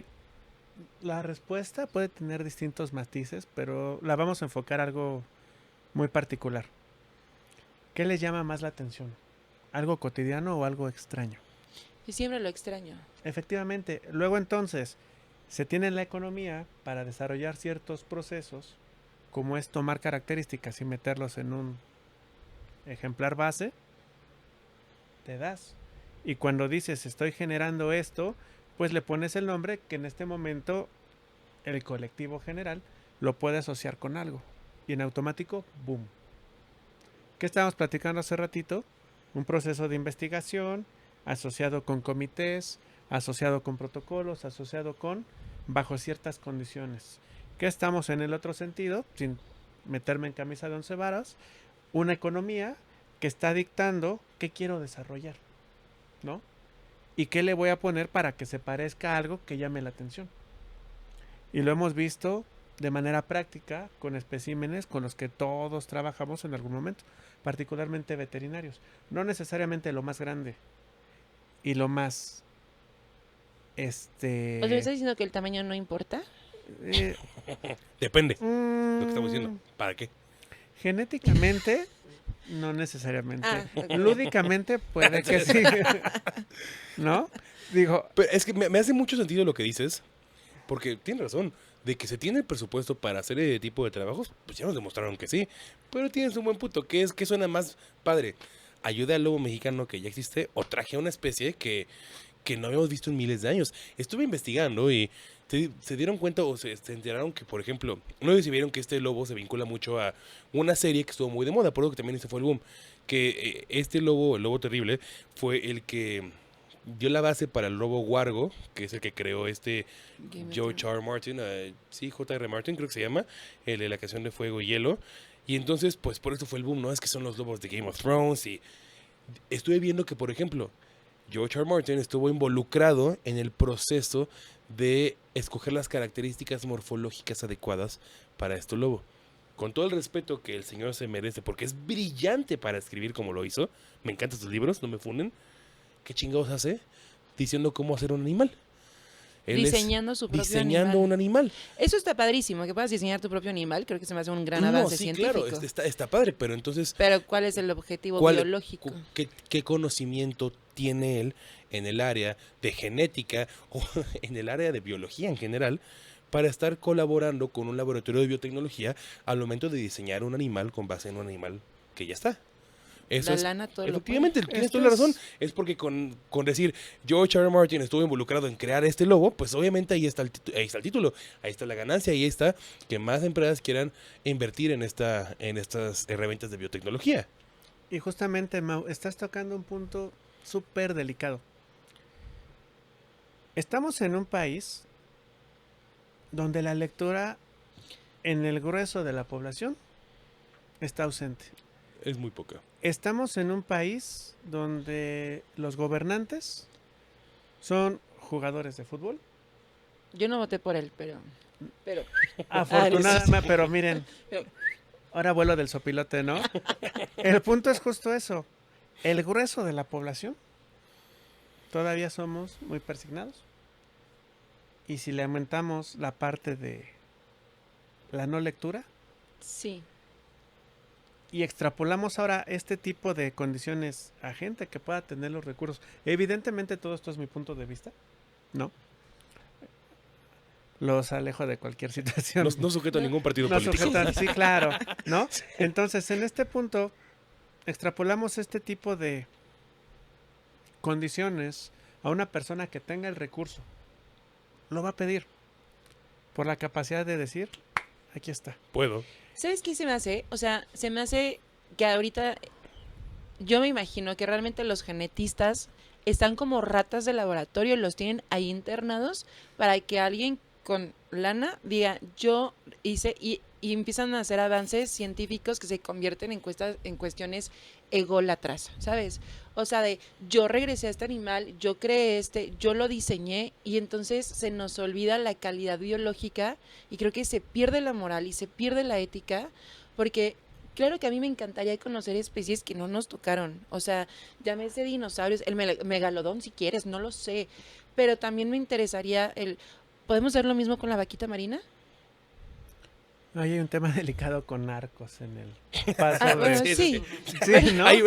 La respuesta puede tener distintos matices, pero la vamos a enfocar a algo muy particular. ¿Qué les llama más la atención? ¿Algo cotidiano o algo extraño? Y siempre lo extraño. Efectivamente. Luego entonces, se tiene la economía para desarrollar ciertos procesos, como es tomar características y meterlos en un ejemplar base, te das. Y cuando dices estoy generando esto, pues le pones el nombre que en este momento el colectivo general lo puede asociar con algo. Y en automático, boom. ¿Qué estábamos platicando hace ratito? Un proceso de investigación asociado con comités, asociado con protocolos, asociado con bajo ciertas condiciones. ¿Qué estamos en el otro sentido? Sin meterme en camisa de 11 varas, una economía que está dictando qué quiero desarrollar, ¿no? Y qué le voy a poner para que se parezca a algo que llame la atención. Y lo hemos visto de manera práctica con especímenes con los que todos trabajamos en algún momento, particularmente veterinarios. No necesariamente lo más grande y lo más ¿O sea, me estás diciendo que el tamaño no importa? eh, Depende lo que estamos diciendo. mm, ¿Para qué? genéticamente, no necesariamente. Ah, ok. Lúdicamente puede que sí. ¿No? Digo, Pero es que me hace mucho sentido lo que dices, porque tienes razón, de que se tiene el presupuesto para hacer ese tipo de trabajos, pues ya nos demostraron que sí, pero tienes un buen punto, que es que suena más padre. Ayuda al lobo mexicano que ya existe o traje a una especie que no habíamos visto en miles de años. Estuve investigando y se dieron cuenta o se enteraron que, por ejemplo, no sé si vieron que este lobo se vincula mucho a una serie que estuvo muy de moda, por lo que también ese fue el boom, que este lobo, el lobo terrible, fue el que dio la base para el lobo Wargo, que es el que creó Game of George Thrones. R. Martin, sí, J.R. Martin creo que se llama, el de la canción de Fuego y Hielo. Y entonces, pues por eso fue el boom, ¿no? Es que son los lobos de Game of Thrones. Y estuve viendo que, por ejemplo, George R. Martin estuvo involucrado en el proceso de escoger las características morfológicas adecuadas para este lobo. Con todo el respeto que el señor se merece, porque es brillante para escribir como lo hizo. Me encantan sus libros, no me funden. ¿Qué chingados hace? Diciendo cómo hacer un animal. Él es Diseñando su propio diseñando animal. un animal. Eso está padrísimo, que puedas diseñar tu propio animal. Creo que se me hace un gran No, avance sí, científico. claro, está padre, pero entonces, Pero ¿cuál es el objetivo ¿cuál- biológico? ¿qué conocimiento tiene él en el área de genética o en el área de biología en general para estar colaborando con un laboratorio de biotecnología al momento de diseñar un animal con base en un animal que ya está? Eso La es, lana todo lo efectivamente, tienes Esto toda la razón. es- Es porque con decir George R. R. Martin estuvo involucrado en crear este lobo, pues obviamente ahí está ahí está el título, ahí está la ganancia, ahí está que más empresas quieran invertir en estas herramientas de biotecnología. y justamente, Mau, estás tocando un punto súper delicado. Estamos en un país donde la lectura en el grueso de la población está ausente. Es muy poca. Estamos en un país donde los gobernantes son jugadores de fútbol. Yo no voté por él, pero Afortunadamente, pero miren, Ahora vuelo del sopilote, ¿no? El punto es justo eso. El grueso de la población todavía somos muy persignados. Y si le aumentamos la parte de la no lectura Sí. y extrapolamos ahora este tipo de condiciones a gente que pueda tener los recursos, evidentemente todo esto es mi punto de vista, ¿no? Los alejo de cualquier situación. No, no sujeto a ningún partido No político. sujetan, sí, claro, ¿no? Entonces, en este punto, extrapolamos este tipo de condiciones a una persona que tenga el recurso. Lo va a pedir por la capacidad de decir, aquí está. Puedo. ¿Sabes qué se me hace? O sea, se me hace que ahorita yo me imagino que realmente los genetistas están como ratas de laboratorio, los tienen ahí internados para que alguien con lana diga, yo hice, y empiezan a hacer avances científicos que se convierten en cuestiones ególatras, ¿sabes? O sea, de yo regresé a este animal, yo creé yo lo diseñé, y entonces se nos olvida la calidad biológica y creo que se pierde la moral y se pierde la ética, porque claro que a mí me encantaría conocer especies que no nos tocaron. O sea, llámese dinosaurios, el megalodón si quieres, no lo sé. Pero también me interesaría ¿podemos hacer lo mismo con la vaquita marina? Ahí hay un tema delicado con narcos en el paso Ah, de- bueno, sí, sí. Sí, ¿no? Hay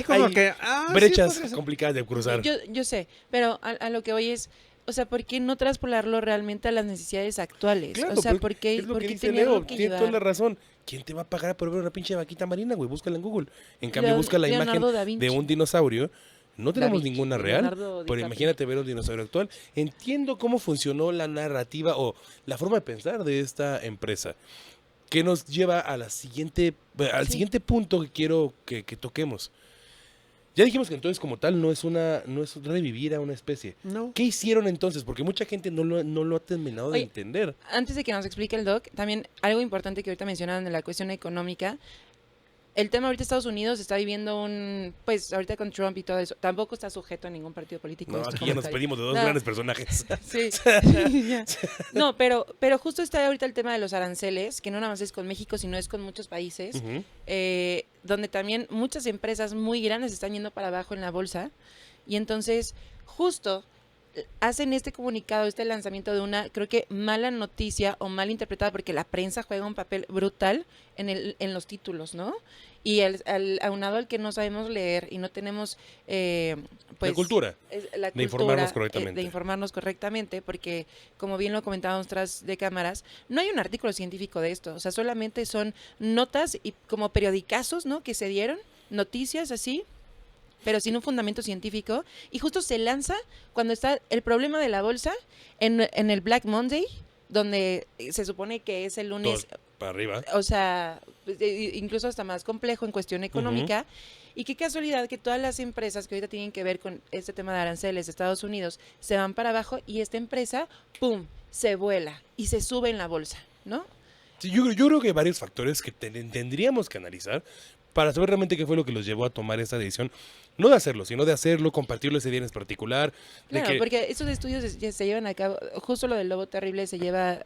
como hay que... sí, brechas podría ser. complicadas de cruzar. Yo sé, pero a lo que voy es, o sea, ¿por qué no traspolarlo realmente a las necesidades actuales? Claro, o sea, porque ¿por qué, es lo por que qué dice tenerlo Leo, que tiene toda la llevar? razón. ¿Quién te va a pagar por ver una pinche vaquita marina, güey? Búscala en Google. En cambio, busca la Leonardo imagen da Vinci. de un dinosaurio. No Da tenemos Vinci, ninguna de real, Leonardo pero DiCaprio. imagínate ver un dinosaurio actual. Entiendo cómo funcionó la narrativa o la forma de pensar de esta empresa, que nos lleva a al Sí. siguiente punto que quiero que toquemos. Ya dijimos que entonces como tal no es revivir a una especie. No. ¿Qué hicieron entonces? Porque mucha gente no lo ha terminado de Oye, entender. Antes de que nos explique el doc, también algo importante que ahorita mencionaron de la cuestión económica. El tema ahorita Estados Unidos está viviendo pues ahorita con Trump y todo eso, tampoco está sujeto a ningún partido político. No, este aquí ya nos comentario. pedimos de dos No. grandes personajes. Sí. Ya. No, pero justo está ahorita el tema de los aranceles, que no nada más es con México, sino es con muchos países, Ujú. donde también muchas empresas muy grandes están yendo para abajo en la bolsa. Y entonces, justo hacen este comunicado, este lanzamiento de una, creo que mala noticia o mal interpretada, porque la prensa juega un papel brutal en los títulos, ¿no? Y aunado al que no sabemos leer y no tenemos, pues... La cultura. La De informarnos cultura, correctamente. de informarnos correctamente, porque, como bien lo comentábamos tras de cámaras, no hay un artículo científico de esto, o sea, solamente son notas y como periodicazos, ¿no? Que se dieron, noticias así, pero sin un fundamento científico, y justo se lanza cuando está el problema de la bolsa en el Black Monday, donde se supone que es el lunes, Todos para arriba. o sea, incluso hasta más complejo en cuestión económica. Y qué casualidad que todas las empresas que ahorita tienen que ver con este tema de aranceles de Estados Unidos se van para abajo, y esta empresa, ¡pum!, se vuela y se sube en la bolsa, ¿no? Sí, yo creo que hay varios factores que tendríamos que analizar para saber realmente qué fue lo que los llevó a tomar esta decisión. No de hacerlo, sino de hacerlo, compartirlo ese día en particular. De Claro, que, porque esos estudios se llevan a cabo, justo lo del lobo terrible se lleva,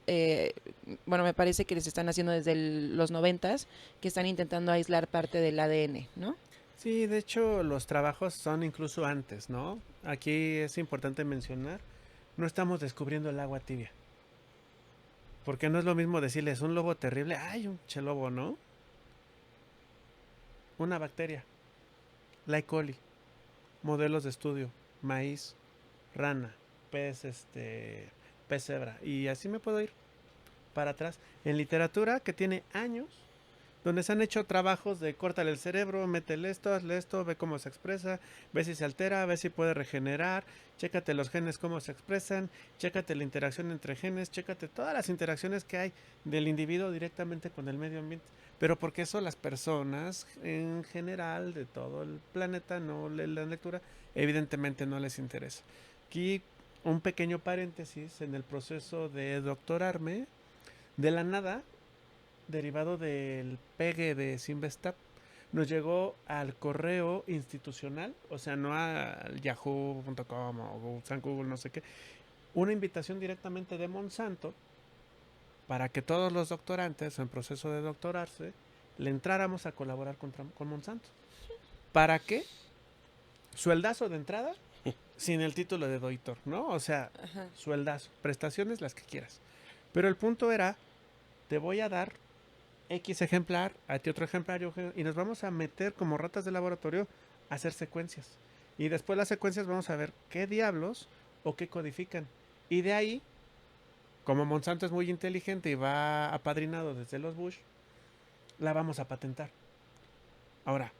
bueno, me parece que les están haciendo desde los 90s, que están intentando aislar parte del ADN, ¿no? Sí, de hecho los trabajos son incluso antes, ¿no? Aquí es importante mencionar, no estamos descubriendo el agua tibia. Porque no es lo mismo decirles un lobo terrible, ay, un che lobo, ¿no? Una bacteria, la E. coli, modelos de estudio, maíz, rana, pez, pez cebra, y así me puedo ir para atrás. En literatura que tiene años, donde se han hecho trabajos de córtale el cerebro, métele esto, hazle esto, ve cómo se expresa, ve si se altera, ve si puede regenerar, chécate los genes cómo se expresan, chécate la interacción entre genes, chécate todas las interacciones que hay del individuo directamente con el medio ambiente. Pero porque eso las personas en general de todo el planeta no leen la lectura, evidentemente no les interesa. Aquí un pequeño paréntesis en el proceso de doctorarme, de la nada, derivado del pegue de Simvestab, nos llegó al correo institucional, o sea, no al yahoo.com o San Google, no sé qué, una invitación directamente de Monsanto para que todos los doctorantes en proceso de doctorarse le entráramos a colaborar con Monsanto. ¿Para qué? Sueldazo de entrada sin el título de doctor, ¿no? O sea, Ajá. sueldazo, prestaciones las que quieras. Pero el punto era, te voy a dar X ejemplar, a ti otro ejemplar, y nos vamos a meter como ratas de laboratorio a hacer secuencias. Y después las secuencias vamos a ver qué diablos o qué codifican. Y de ahí, como Monsanto es muy inteligente y va apadrinado desde los Bush, la vamos a patentar. Ahora,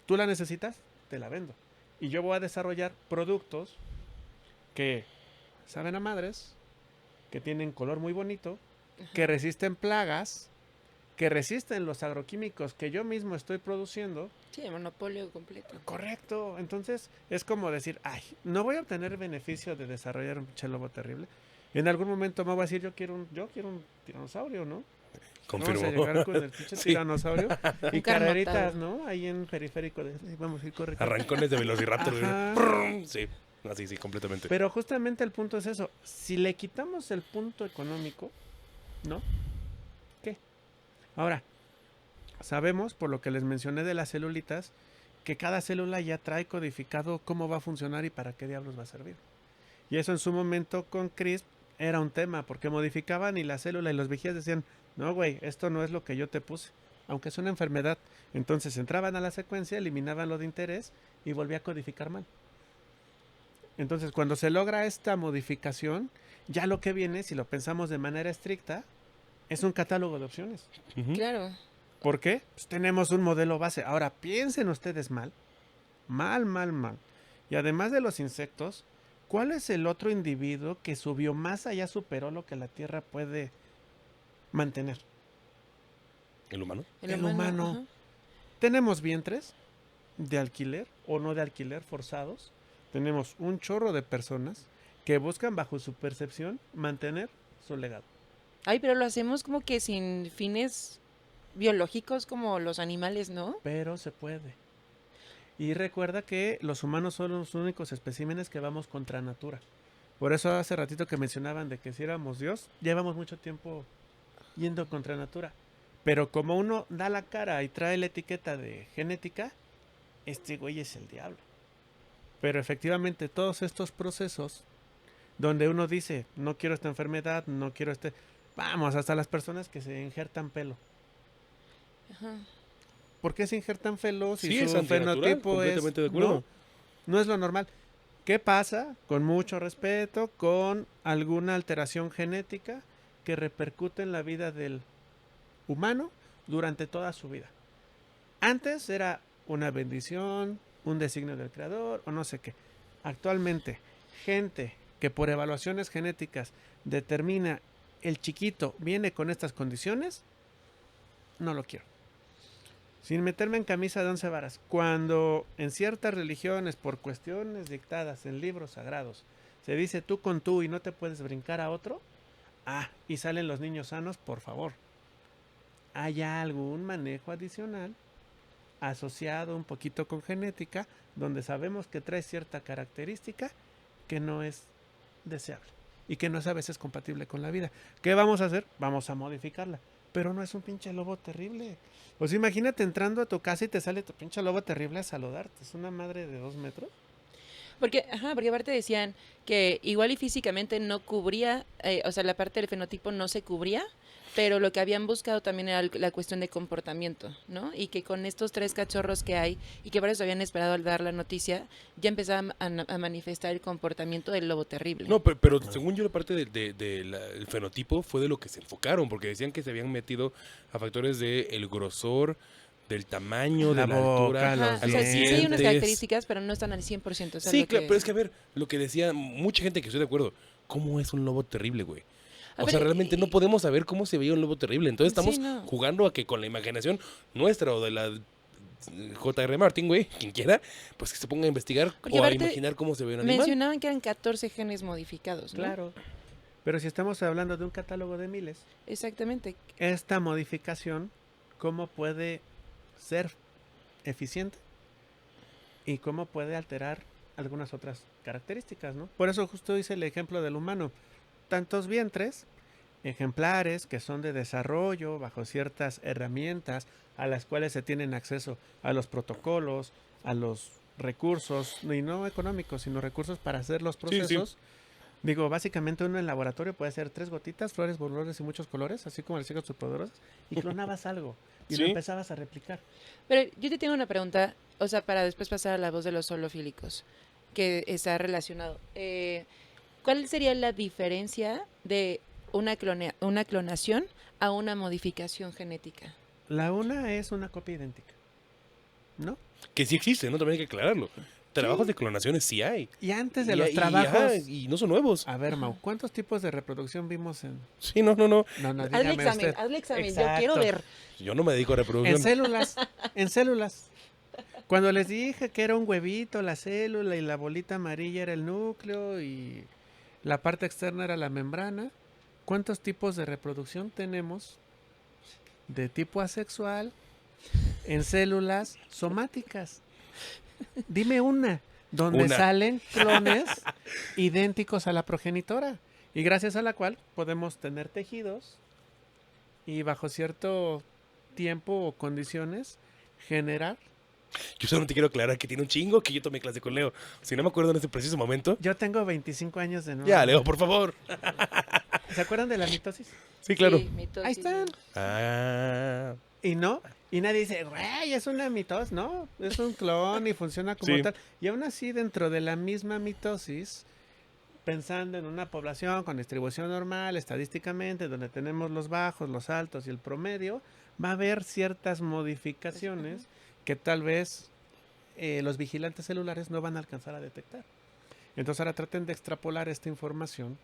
¿tú la necesitas? Te la vendo. Y yo voy a desarrollar productos que saben a madres, que tienen color muy bonito, que resisten plagas, que resisten los agroquímicos que yo mismo estoy produciendo. Sí, el monopolio completo. Correcto. Entonces es como decir, ay, no voy a obtener beneficio de desarrollar un pinche lobo terrible. En algún momento me voy a decir, yo quiero un tiranosaurio, ¿no? Confirmo. Vamos a llegar con el pinche Sí. tiranosaurio y Un carreritas, carnotado. ¿no? Ahí en periférico de, "Ay, vamos a ir corriendo. Arrancones de Velociraptor. güey. Ajá. Prrrm, sí, así, sí, completamente. Pero justamente el punto es eso. Si le quitamos el punto económico, ¿no? ¿Qué? Ahora, sabemos, por lo que les mencioné de las celulitas, que cada célula ya trae codificado cómo va a funcionar y para qué diablos va a servir. Y eso en su momento con CRISP era un tema, porque modificaban y la célula y los vigías decían, no, güey, esto no es lo que yo te puse, aunque es una enfermedad. Entonces entraban a la secuencia, eliminaban lo de interés y volvía a codificar mal. Entonces, cuando se logra esta modificación, ya lo que viene, si lo pensamos de manera estricta, es un catálogo de opciones. Ujú. Claro. ¿Por qué? Pues tenemos un modelo base. Ahora, piensen ustedes mal. Mal. Y además de los insectos, ¿cuál es el otro individuo que su biomasa ya superó lo que la Tierra puede mantener? ¿El humano? El humano. Ajá. Tenemos vientres de alquiler o no de alquiler forzados. Tenemos un chorro de personas que buscan bajo su percepción mantener su legado. Ay, pero lo hacemos como que sin fines biológicos como los animales, ¿no? Pero se puede. Y recuerda que los humanos son los únicos especímenes que vamos contra natura. Por eso hace ratito que mencionaban de que si éramos Dios, llevamos mucho tiempo yendo contra natura. Pero como uno da la cara y trae la etiqueta de genética, este güey es el diablo. Pero efectivamente todos estos procesos donde uno dice, no quiero esta enfermedad, no quiero este... Vamos, hasta las personas que se injertan pelo. Ajá. ¿Por qué se injertan pelo si Sí, es su antinatural, fenotipo es... completamente de acuerdo. No es lo normal. ¿Qué pasa? Con mucho respeto, con alguna alteración genética que repercute en la vida del humano durante toda su vida. Antes era una bendición, un designio del creador o no sé qué. Actualmente, gente que por evaluaciones genéticas determina el chiquito viene con estas condiciones, no lo quiero. Sin meterme en camisa de 11 varas, cuando en ciertas religiones, por cuestiones dictadas en libros sagrados, se dice tú con tú y no te puedes brincar a otro, y salen los niños sanos, por favor. Hay algún manejo adicional asociado un poquito con genética, donde sabemos que trae cierta característica que no es deseable y que no es a veces compatible con la vida. ¿Qué vamos a hacer? Vamos a modificarla. Pero no es un pinche lobo terrible. O sea, imagínate entrando a tu casa y te sale tu pinche lobo terrible a saludarte. Es una madre de 2 metros. Porque aparte decían que igual y físicamente no cubría, o sea, la parte del fenotipo no se cubría, pero lo que habían buscado también era la cuestión de comportamiento, ¿no? Y que con estos 3 cachorros que hay, y que varios habían esperado al dar la noticia, ya empezaba a manifestar el comportamiento del lobo terrible. No, pero según yo la parte del fenotipo fue de lo que se enfocaron, porque decían que se habían metido a factores del grosor, del tamaño, La de la boca, altura, los Ajá, a o sea, los sí hay unas dientes. características, pero no están al 100%. O sea, Sí, lo claro, que- pero es que a ver, lo que decía mucha gente que estoy de acuerdo, ¿cómo es un lobo terrible, güey? A O ver, sea, realmente no podemos saber cómo se veía un lobo terrible. Entonces Sí, estamos no. jugando a que con la imaginación nuestra o de la J.R. Martin, güey, quien quiera, pues que se ponga a investigar Porque o a aparte imaginar cómo se ve un animal. mencionaban que eran 14 genes modificados, ¿no? Claro. Pero si estamos hablando de un catálogo de miles, Exactamente. esta modificación, ¿cómo puede ser eficiente? Y cómo puede alterar algunas otras características, ¿no? Por eso justo hice el ejemplo del humano. Tantos vientres, ejemplares que son de desarrollo bajo ciertas herramientas a las cuales se tienen acceso a los protocolos, a los recursos, y no económicos, sino recursos para hacer los procesos. Digo, básicamente uno en laboratorio puede hacer 3 gotitas, flores, borradores y muchos colores, así como las chicas superpoderosas, y clonabas algo y lo empezabas a replicar. Pero yo te tengo una pregunta, o sea, para después pasar a la voz de los zoolóficos, que está relacionado. ¿Cuál sería la diferencia de una clonación a una modificación genética? La una es una copia idéntica, ¿no? Que sí existe, ¿no? También hay que aclararlo. Trabajos de clonaciones sí hay. Y antes de Y- los y- trabajos... y no son nuevos. A ver, Mau, ¿cuántos tipos de reproducción vimos en...? Sí, no. No, Hazle dígame examen, usted. hazle examen, yo Exacto. quiero ver. Yo no me dedico a En reproducción. células, en células. Cuando les dije que era un huevito, la célula, y la bolita amarilla era el núcleo, y la parte externa era la membrana, ¿cuántos tipos de reproducción tenemos de tipo asexual en células somáticas? Dime una, donde Una. salen clones idénticos a la progenitora, y gracias a la cual podemos tener tejidos y bajo cierto tiempo o condiciones generar. Yo solamente quiero aclarar que tiene un chingo que yo tomé clase con Leo. Si no me acuerdo en ese preciso momento. Yo tengo 25 años de nuevo. Ya, Leo, por favor. ¿Se acuerdan de la mitosis? Sí, claro. Sí, mitosis. Ahí están. Ah, Y no, y nadie dice, güey, es una mitosis. No, es un clon y funciona como Sí. tal. Y aún así, dentro de la misma mitosis, pensando en una población con distribución normal, estadísticamente, donde tenemos los bajos, los altos y el promedio, va a haber ciertas modificaciones que tal vez los vigilantes celulares no van a alcanzar a detectar. Entonces ahora traten de extrapolar esta información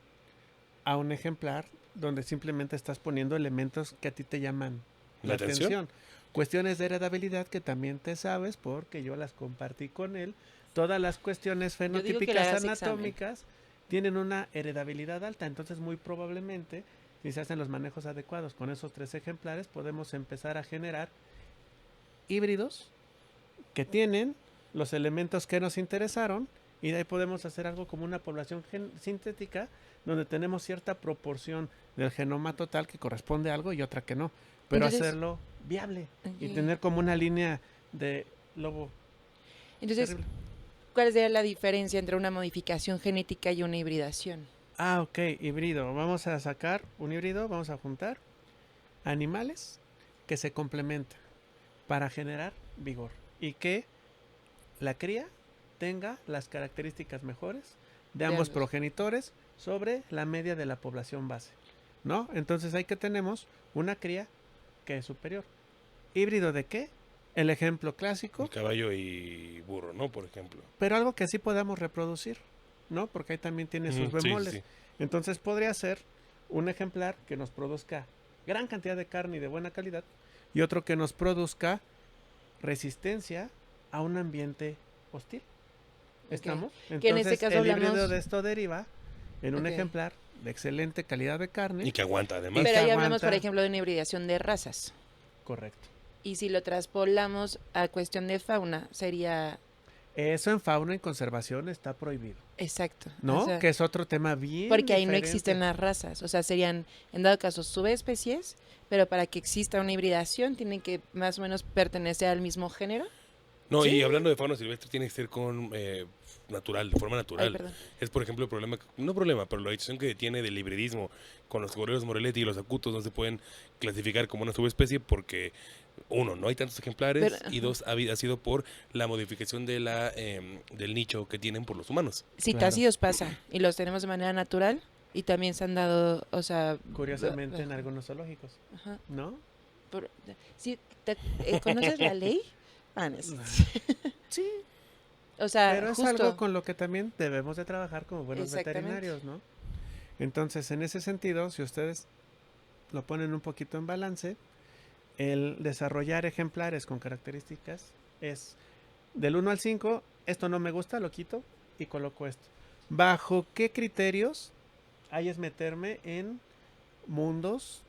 a un ejemplar donde simplemente estás poniendo elementos que a ti te llaman ¿La atención? Cuestiones de heredabilidad que también te sabes porque yo las compartí con él. Todas las cuestiones digo que le fenotípicas hagas examen. anatómicas tienen una heredabilidad alta, entonces muy probablemente, si se hacen los manejos adecuados con esos 3 ejemplares, podemos empezar a generar híbridos que tienen los elementos que nos interesaron, y de ahí podemos hacer algo como una población sintética donde tenemos cierta proporción del genoma total que corresponde a algo y otra que no, pero Entonces- hacerlo viable y Ok. tener como una línea de lobo. Entonces, terrible. ¿cuál sería la diferencia entre una modificación genética y una hibridación? Ah, ok, híbrido. Vamos a sacar un híbrido, vamos a juntar animales que se complementan para generar vigor y que la cría tenga las características mejores de ambos ambos. progenitores sobre la media de la población base, ¿no? Entonces ahí que tenemos una cría que es superior. ¿Híbrido de qué? El ejemplo clásico, un caballo y burro, ¿no? Por ejemplo. pero algo que sí podamos reproducir, ¿no? Porque ahí también tiene sus Ujú, sí, bemoles. sí. Entonces podría ser un ejemplar que nos produzca gran cantidad de carne y de buena calidad, y otro que nos produzca resistencia a un ambiente hostil. ¿Estamos? Que en este caso el híbrido hablamos- de esto deriva en un Ok. ejemplar de excelente calidad de carne. Y que aguanta, además. Y Pero ahí que hablamos, por aguanta. ejemplo, de una hibridación de razas. Correcto. Y si lo traspolamos a cuestión de fauna, sería Eso en fauna y conservación está prohibido, exacto. ¿no? O sea, Que es otro tema bien porque ahí no diferente. existen las razas. O sea, serían, en dado caso, subespecies, pero para que exista una hibridación tienen que más o menos pertenecer al mismo género. No, Sí. y hablando de fauna silvestre, tiene que ser con natural, de forma Ay, natural. perdón. Es, por ejemplo, el problema, no problema, pero la decisión que tiene del hibridismo con los goreros Moreletti y los acutos no se pueden clasificar como una subespecie porque, uno, no hay tantos ejemplares, Pero, y ajá. dos, ha sido por la modificación de del nicho que tienen por los humanos. Citácidos pasa y los tenemos de manera natural y también se han dado, o sea... Curiosamente en ajá, algunos zoológicos, ajá. ¿no? Sí, ¿conoces la ley? Ah, no, sí. Sí. O sea, Pero es justo. algo con lo que también debemos de trabajar como buenos Exactamente. veterinarios, ¿no? Entonces, en ese sentido, si ustedes lo ponen un poquito en balance, el desarrollar ejemplares con características es del 1 al 5, esto no me gusta, lo quito y coloco esto. ¿Bajo qué criterios? Ahí es meterme en mundos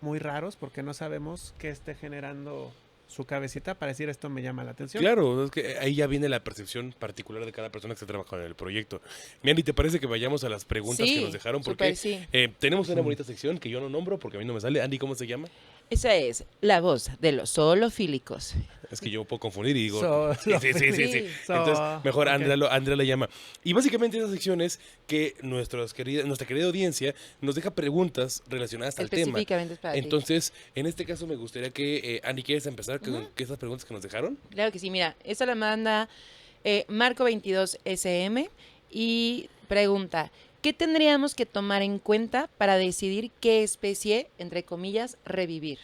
muy raros porque no sabemos qué esté generando su cabecita para decir esto me llama la atención. Claro, es que ahí ya viene la percepción particular de cada persona que está trabajando en el proyecto. Miren, ¿y te parece que vayamos a las preguntas Sí, que nos dejaron? súper Porque sí. tenemos una bonita sección que yo no nombro porque a mí no me sale. Andy, ¿cómo se llama? Esa es la voz de los zoolóficos. Es que yo puedo confundir y digo. So- Sí. Sí. Entonces, mejor ok. Andrea la llama. Y básicamente esa sección es que nuestra querida audiencia nos deja preguntas relacionadas al tema. Específicamente es para ti. Entonces, en este caso me gustaría que, Andy, ¿quieres empezar con esas preguntas que nos dejaron? Claro que sí, mira, esta la manda Marco22SM y pregunta, ¿qué tendríamos que tomar en cuenta para decidir qué especie, entre comillas, revivir?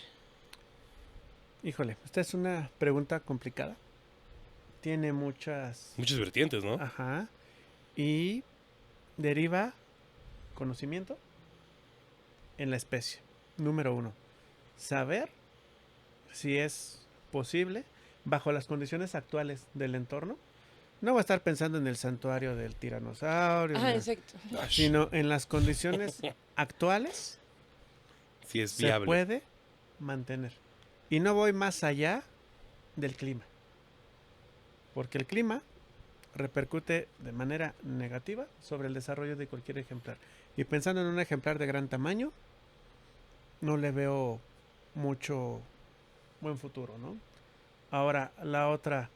Híjole, esta es una pregunta complicada. Tiene muchas... Muchas vertientes, ¿no? Ajá. Y deriva conocimiento en la especie. Número 1. Saber si es posible, bajo las condiciones actuales del entorno. No voy a estar pensando en el santuario del tiranosaurio, Ah, no, exacto. sino en las condiciones actuales Si es se viable. puede mantener. Y no voy más allá del clima. Porque el clima repercute de manera negativa sobre el desarrollo de cualquier ejemplar. Y pensando en un ejemplar de gran tamaño, no le veo mucho buen futuro, ¿no? Ahora, la otra.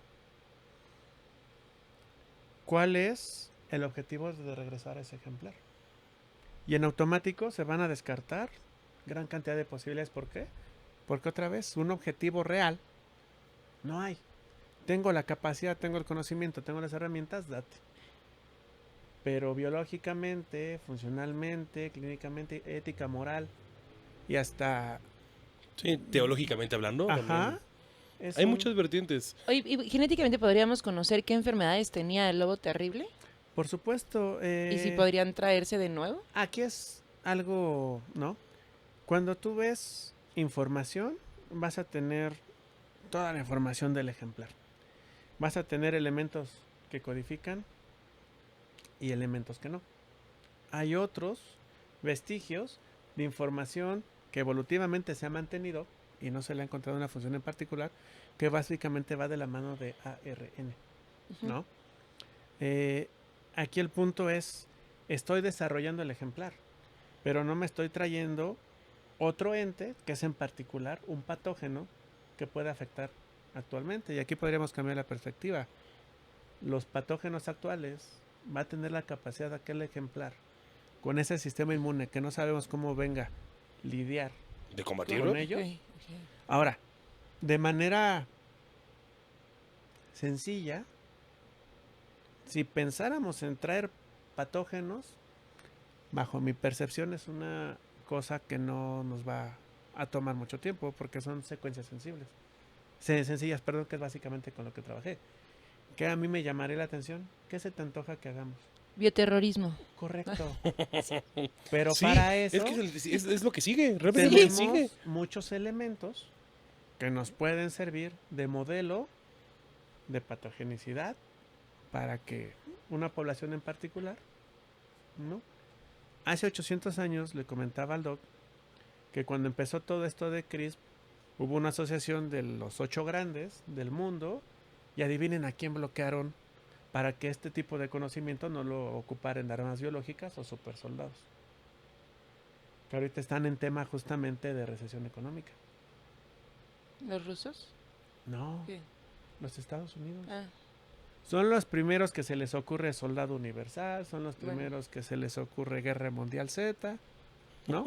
¿Cuál es el objetivo de regresar a ese ejemplar? Y en automático se van a descartar gran cantidad de posibilidades. ¿Por qué? Porque otra vez, un objetivo real no hay. Tengo la capacidad, tengo el conocimiento, tengo las herramientas, date. Pero biológicamente, funcionalmente, clínicamente, ética, moral y hasta... Sí, teológicamente hablando. Ajá. también. es Hay un- muchas vertientes. Oye, ¿y genéticamente podríamos conocer qué enfermedades tenía el lobo terrible? Por supuesto. ¿Y si podrían traerse de nuevo? Aquí es algo, ¿no? Cuando tú ves información, vas a tener toda la información del ejemplar. Vas a tener elementos que codifican y elementos que no. Hay otros vestigios de información que evolutivamente se ha mantenido y no se le ha encontrado una función en particular, que básicamente va de la mano de ARN, ¿no? Aquí el punto es, estoy desarrollando el ejemplar, pero no me estoy trayendo otro ente que es en particular un patógeno que puede afectar actualmente. Y aquí podríamos cambiar la perspectiva. Los patógenos actuales va a tener la capacidad de aquel ejemplar con ese sistema inmune que no sabemos cómo venga lidiar ¿De combatirlo? con ellos. Ok, ok. Ahora, de manera sencilla, si pensáramos en traer patógenos, bajo mi percepción es una cosa que no nos va a tomar mucho tiempo porque son secuencias sensibles. Sencillas, perdón, que es básicamente con lo que trabajé. Que a mí me llamaría la atención. ¿Qué se te antoja que hagamos? Bioterrorismo. Correcto. Pero Sí, para eso es que es lo que sigue. Realmente es lo que sigue. tenemos muchos elementos que nos pueden servir de modelo de patogenicidad para que una población en particular, ¿no? Hace 800 años le comentaba al doc que cuando empezó todo esto de CRISP hubo una asociación de los 8 grandes del mundo y adivinen a quién bloquearon para que este tipo de conocimiento no lo ocuparan armas biológicas o super soldados. Que ahorita están en tema justamente de recesión económica. ¿Los rusos? No, ¿Qué? los Estados Unidos. Ah, Son los primeros que se les ocurre Soldado Universal, son los Bueno. primeros que se les ocurre Guerra Mundial Z, ¿no?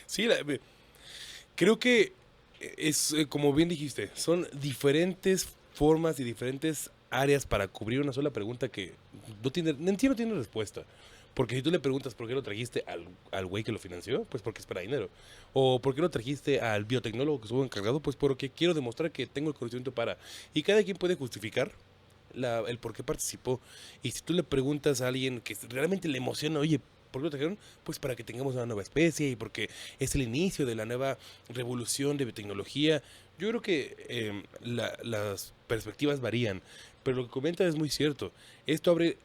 Sí, creo que es, como bien dijiste, son diferentes formas y diferentes áreas para cubrir una sola pregunta que no tiene, en sí no tiene respuesta. Porque si tú le preguntas por qué lo trajiste al güey que lo financió, pues porque espera dinero. O por qué lo trajiste al biotecnólogo que estuvo encargado, pues porque quiero demostrar que tengo el conocimiento para. Y cada quien puede justificar el por qué participó. Y si tú le preguntas a alguien que realmente le emociona, oye, ¿por qué lo trajeron? Pues para que tengamos una nueva especie y porque es el inicio de la nueva revolución de biotecnología. Yo creo que las perspectivas varían, pero lo que comenta es muy cierto. Esto abre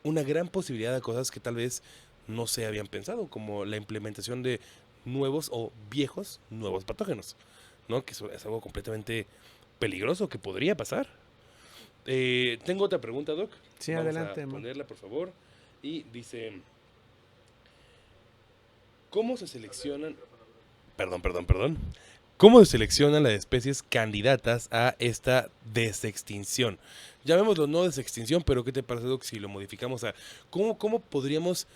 una gran posibilidad de cosas que tal vez no se habían pensado, como la implementación de nuevos o viejos nuevos patógenos, ¿no? Que eso es algo completamente peligroso que podría pasar. Tengo otra pregunta, Doc. Sí, Vamos adelante, a Mo. ponerla, por favor. Y dice, ¿cómo se seleccionan? Perdón. ¿Cómo se seleccionan las especies candidatas a esta desextinción? Llamémoslo no desextinción, pero ¿qué te parece, Doc, si lo modificamos a cómo podríamos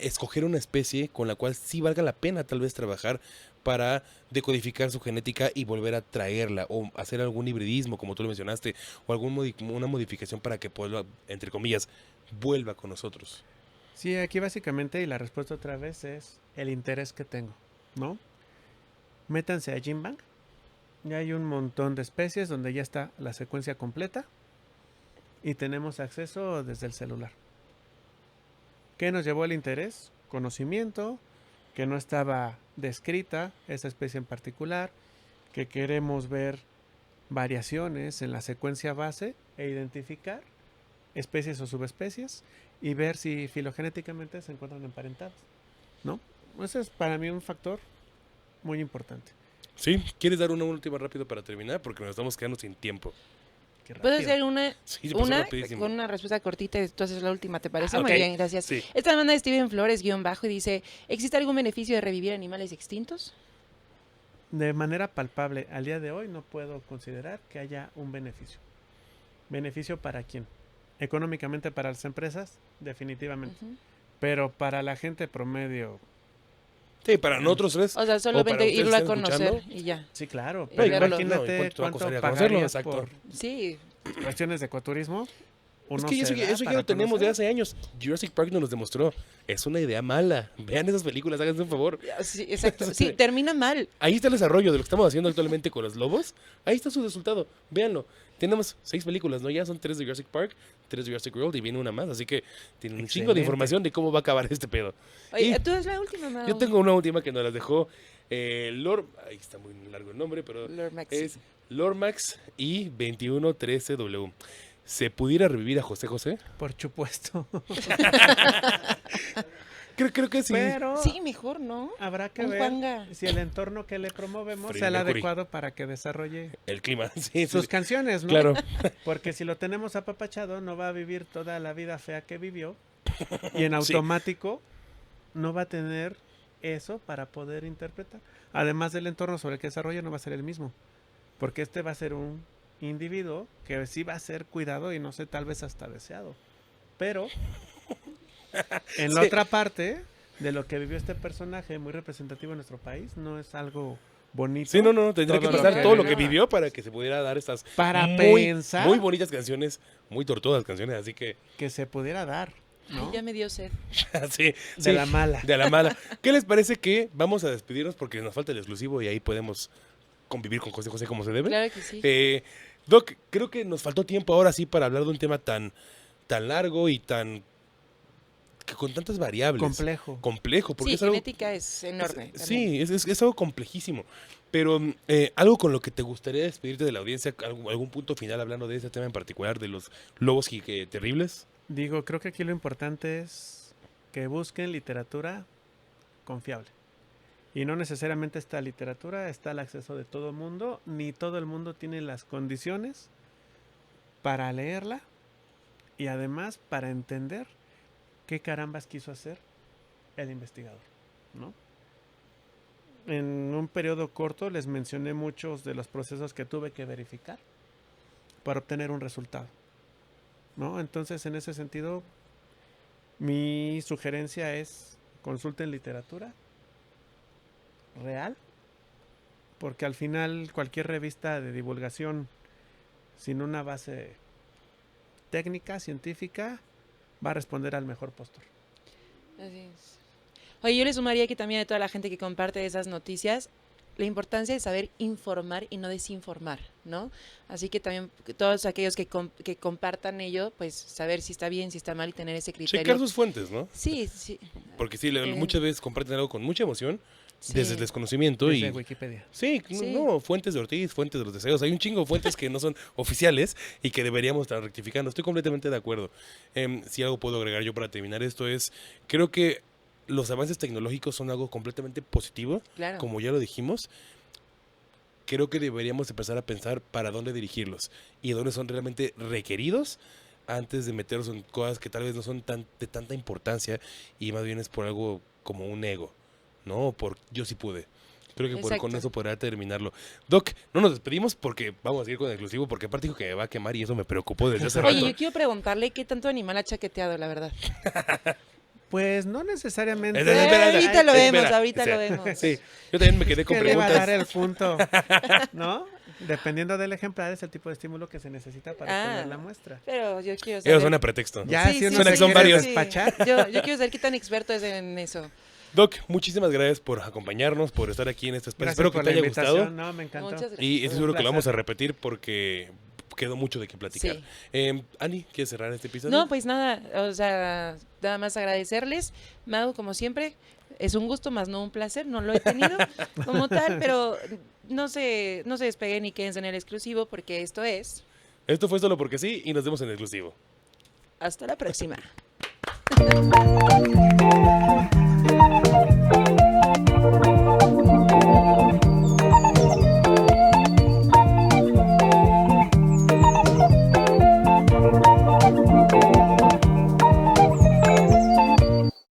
escoger una especie con la cual sí valga la pena tal vez trabajar para decodificar su genética y volver a traerla o hacer algún hibridismo, como tú lo mencionaste, o una modificación para que pueda, entre comillas, vuelva con nosotros? Sí, aquí básicamente, y la respuesta otra vez es el interés que tengo, ¿no? Métanse a GenBank. Ya hay un montón de especies donde ya está la secuencia completa y tenemos acceso desde el celular. ¿Qué nos llevó el interés? Conocimiento, que no estaba descrita esa especie en particular, que queremos ver variaciones en la secuencia base e identificar especies o subespecies y ver si filogenéticamente se encuentran emparentadas, ¿no? Ese es para mí un factor muy importante. ¿Sí? ¿Quieres dar una última rápido para terminar? Porque nos estamos quedando sin tiempo. Qué ¿Puedo rápido. hacer una, Sí, se pasó una rapidísimo. con una respuesta cortita y tú haces la última? ¿Te parece? Ah, Muy ok. bien, gracias. Sí. Esta manda de Steven Flores, _ y dice, ¿existe algún beneficio de revivir animales extintos? De manera palpable, al día de hoy no puedo considerar que haya un beneficio. ¿Beneficio para quién? Económicamente para las empresas, definitivamente. Ujú. Pero para la gente promedio, Sí, para nosotros tres. O sea, para solamente ustedes irlo a que están conocer escuchando. y ya. sí, claro. No, Pero y cuánto- no, imagínate ¿y cuánto te va a cuánto costar conocerlo? pagarías Exacto. por Sí, cuestiones de ecoturismo. Es Uno que se da eso ya para lo tenemos de conocer. hace años. Jurassic Park nos demostró. Es una idea mala. Vean esas películas, háganse un favor. sí, exacto. Sí, termina mal. Ahí está el desarrollo de lo que estamos haciendo actualmente con los lobos. Ahí está su resultado. Véanlo. Tenemos 6 películas, ¿no? Ya son 3 de Jurassic Park, 3 de Jurassic World y viene una más. Así que tienen un chingo de Excelente. información de cómo va a acabar este pedo. Oye, Y tú eres la última, Mau. yo tengo una última que nos las dejó Lord. Ahí está muy largo el nombre, pero Lord Maxi. es Lormax y 2113W. ¿Se pudiera revivir a José José? Por supuesto. Creo que sí. Pero Sí, mejor, ¿no? habrá que Un ver Juanga. si el entorno que le promovemos Freddie sea el Mercury. adecuado para que desarrolle El clima. Sí, sus sí. canciones, ¿no? Claro. Porque si lo tenemos apapachado, no va a vivir toda la vida fea que vivió. Y en Sí. automático no va a tener eso para poder interpretar. Además del entorno sobre el que desarrolla, no va a ser el mismo. Porque este va a ser un individuo que sí va a ser cuidado y no sé, tal vez hasta deseado. Pero en la Sí. otra parte de lo que vivió este personaje muy representativo en nuestro país, no es algo bonito. Sí, no, tendría que Todo lo pasar que todo lo que vivió. vivió para que se pudiera dar estas Para muy, pensar muy bonitas canciones, muy tortudas canciones, así que que se pudiera dar, Ay, ¿no? ya me dio sed. sí, De la mala. de la mala. ¿Qué les parece que vamos a despedirnos porque nos falta el exclusivo y ahí podemos convivir con José José como se debe? Claro que sí. Doc, creo que nos faltó tiempo ahora sí para hablar de un tema tan largo y con tantas variables. Complejo. Porque Sí, es algo genética es enorme. Sí, es algo complejísimo. Pero algo con lo que te gustaría despedirte de la audiencia, algún punto final hablando de este tema en particular, de los lobos terribles. Digo, creo que aquí lo importante es que busquen literatura confiable. Y no necesariamente esta literatura está al acceso de todo el mundo, ni todo el mundo tiene las condiciones para leerla y además para entender qué carambas quiso hacer el investigador, ¿no? En un periodo corto les mencioné muchos de los procesos que tuve que verificar para obtener un resultado, ¿no? Entonces, en ese sentido, mi sugerencia es consulten literatura real, porque al final cualquier revista de divulgación sin una base técnica, científica, va a responder al mejor postor. Así es. Oye, yo le sumaría que también a toda la gente que comparte esas noticias, la importancia de saber informar y no desinformar, ¿no? Así que también todos aquellos que compartan ello, pues saber si está bien, si está mal y tener ese criterio. Checar sus fuentes, ¿no? Sí, sí. Porque sí, muchas veces comparten algo con mucha emoción, Sí. desde el desconocimiento Desde y... Wikipedia. Sí, Sí. no, fuentes de Ortiz, fuentes de los deseos. Hay un chingo de fuentes que no son oficiales y que deberíamos estar rectificando. Estoy completamente de acuerdo. Si algo puedo agregar yo para terminar esto es, creo que los avances tecnológicos son algo completamente positivo, Claro. como ya lo dijimos. Creo que deberíamos empezar a pensar para dónde dirigirlos y dónde son realmente requeridos antes de meterlos en cosas que tal vez no son de tanta importancia y más bien es por algo como un ego, ¿no? Por yo sí pude. Creo que con Exacto. eso podrá terminarlo. Doc, no nos despedimos porque vamos a seguir con el exclusivo, porque aparte dijo que me va a quemar y eso me preocupó desde hace rato. Oye, yo quiero preguntarle qué tanto animal ha chaqueteado, la verdad. Pues no necesariamente. Espera, Ahorita lo espera, vemos, ahorita espera. lo vemos. Sí, yo también me quedé con Que le va a dar el preguntas. punto, ¿no? Dependiendo del ejemplar, es el tipo de estímulo que se necesita para Ah. tener la muestra. Pero yo quiero Eso saber. suena a pretexto. Ya, Sí, si sí, uno Suena se que son quiere varios. despachar. Yo quiero saber qué tan experto es en eso. Doc, muchísimas gracias por acompañarnos, por estar aquí en este espacio. Gracias Espero que por te la haya invitación. gustado. No, me encantó. Muchas gracias. Y estoy Un seguro que lo vamos a placer. repetir porque quedó mucho de qué platicar. Sí. Ani, ¿quieres cerrar este episodio? No, pues nada, o sea, nada más agradecerles. Mau, como siempre, es un gusto, más no un placer, no lo he tenido como tal, pero no se despeguen ni quédense en el exclusivo porque esto es... Esto fue solo porque sí y nos vemos en el exclusivo. Hasta la próxima.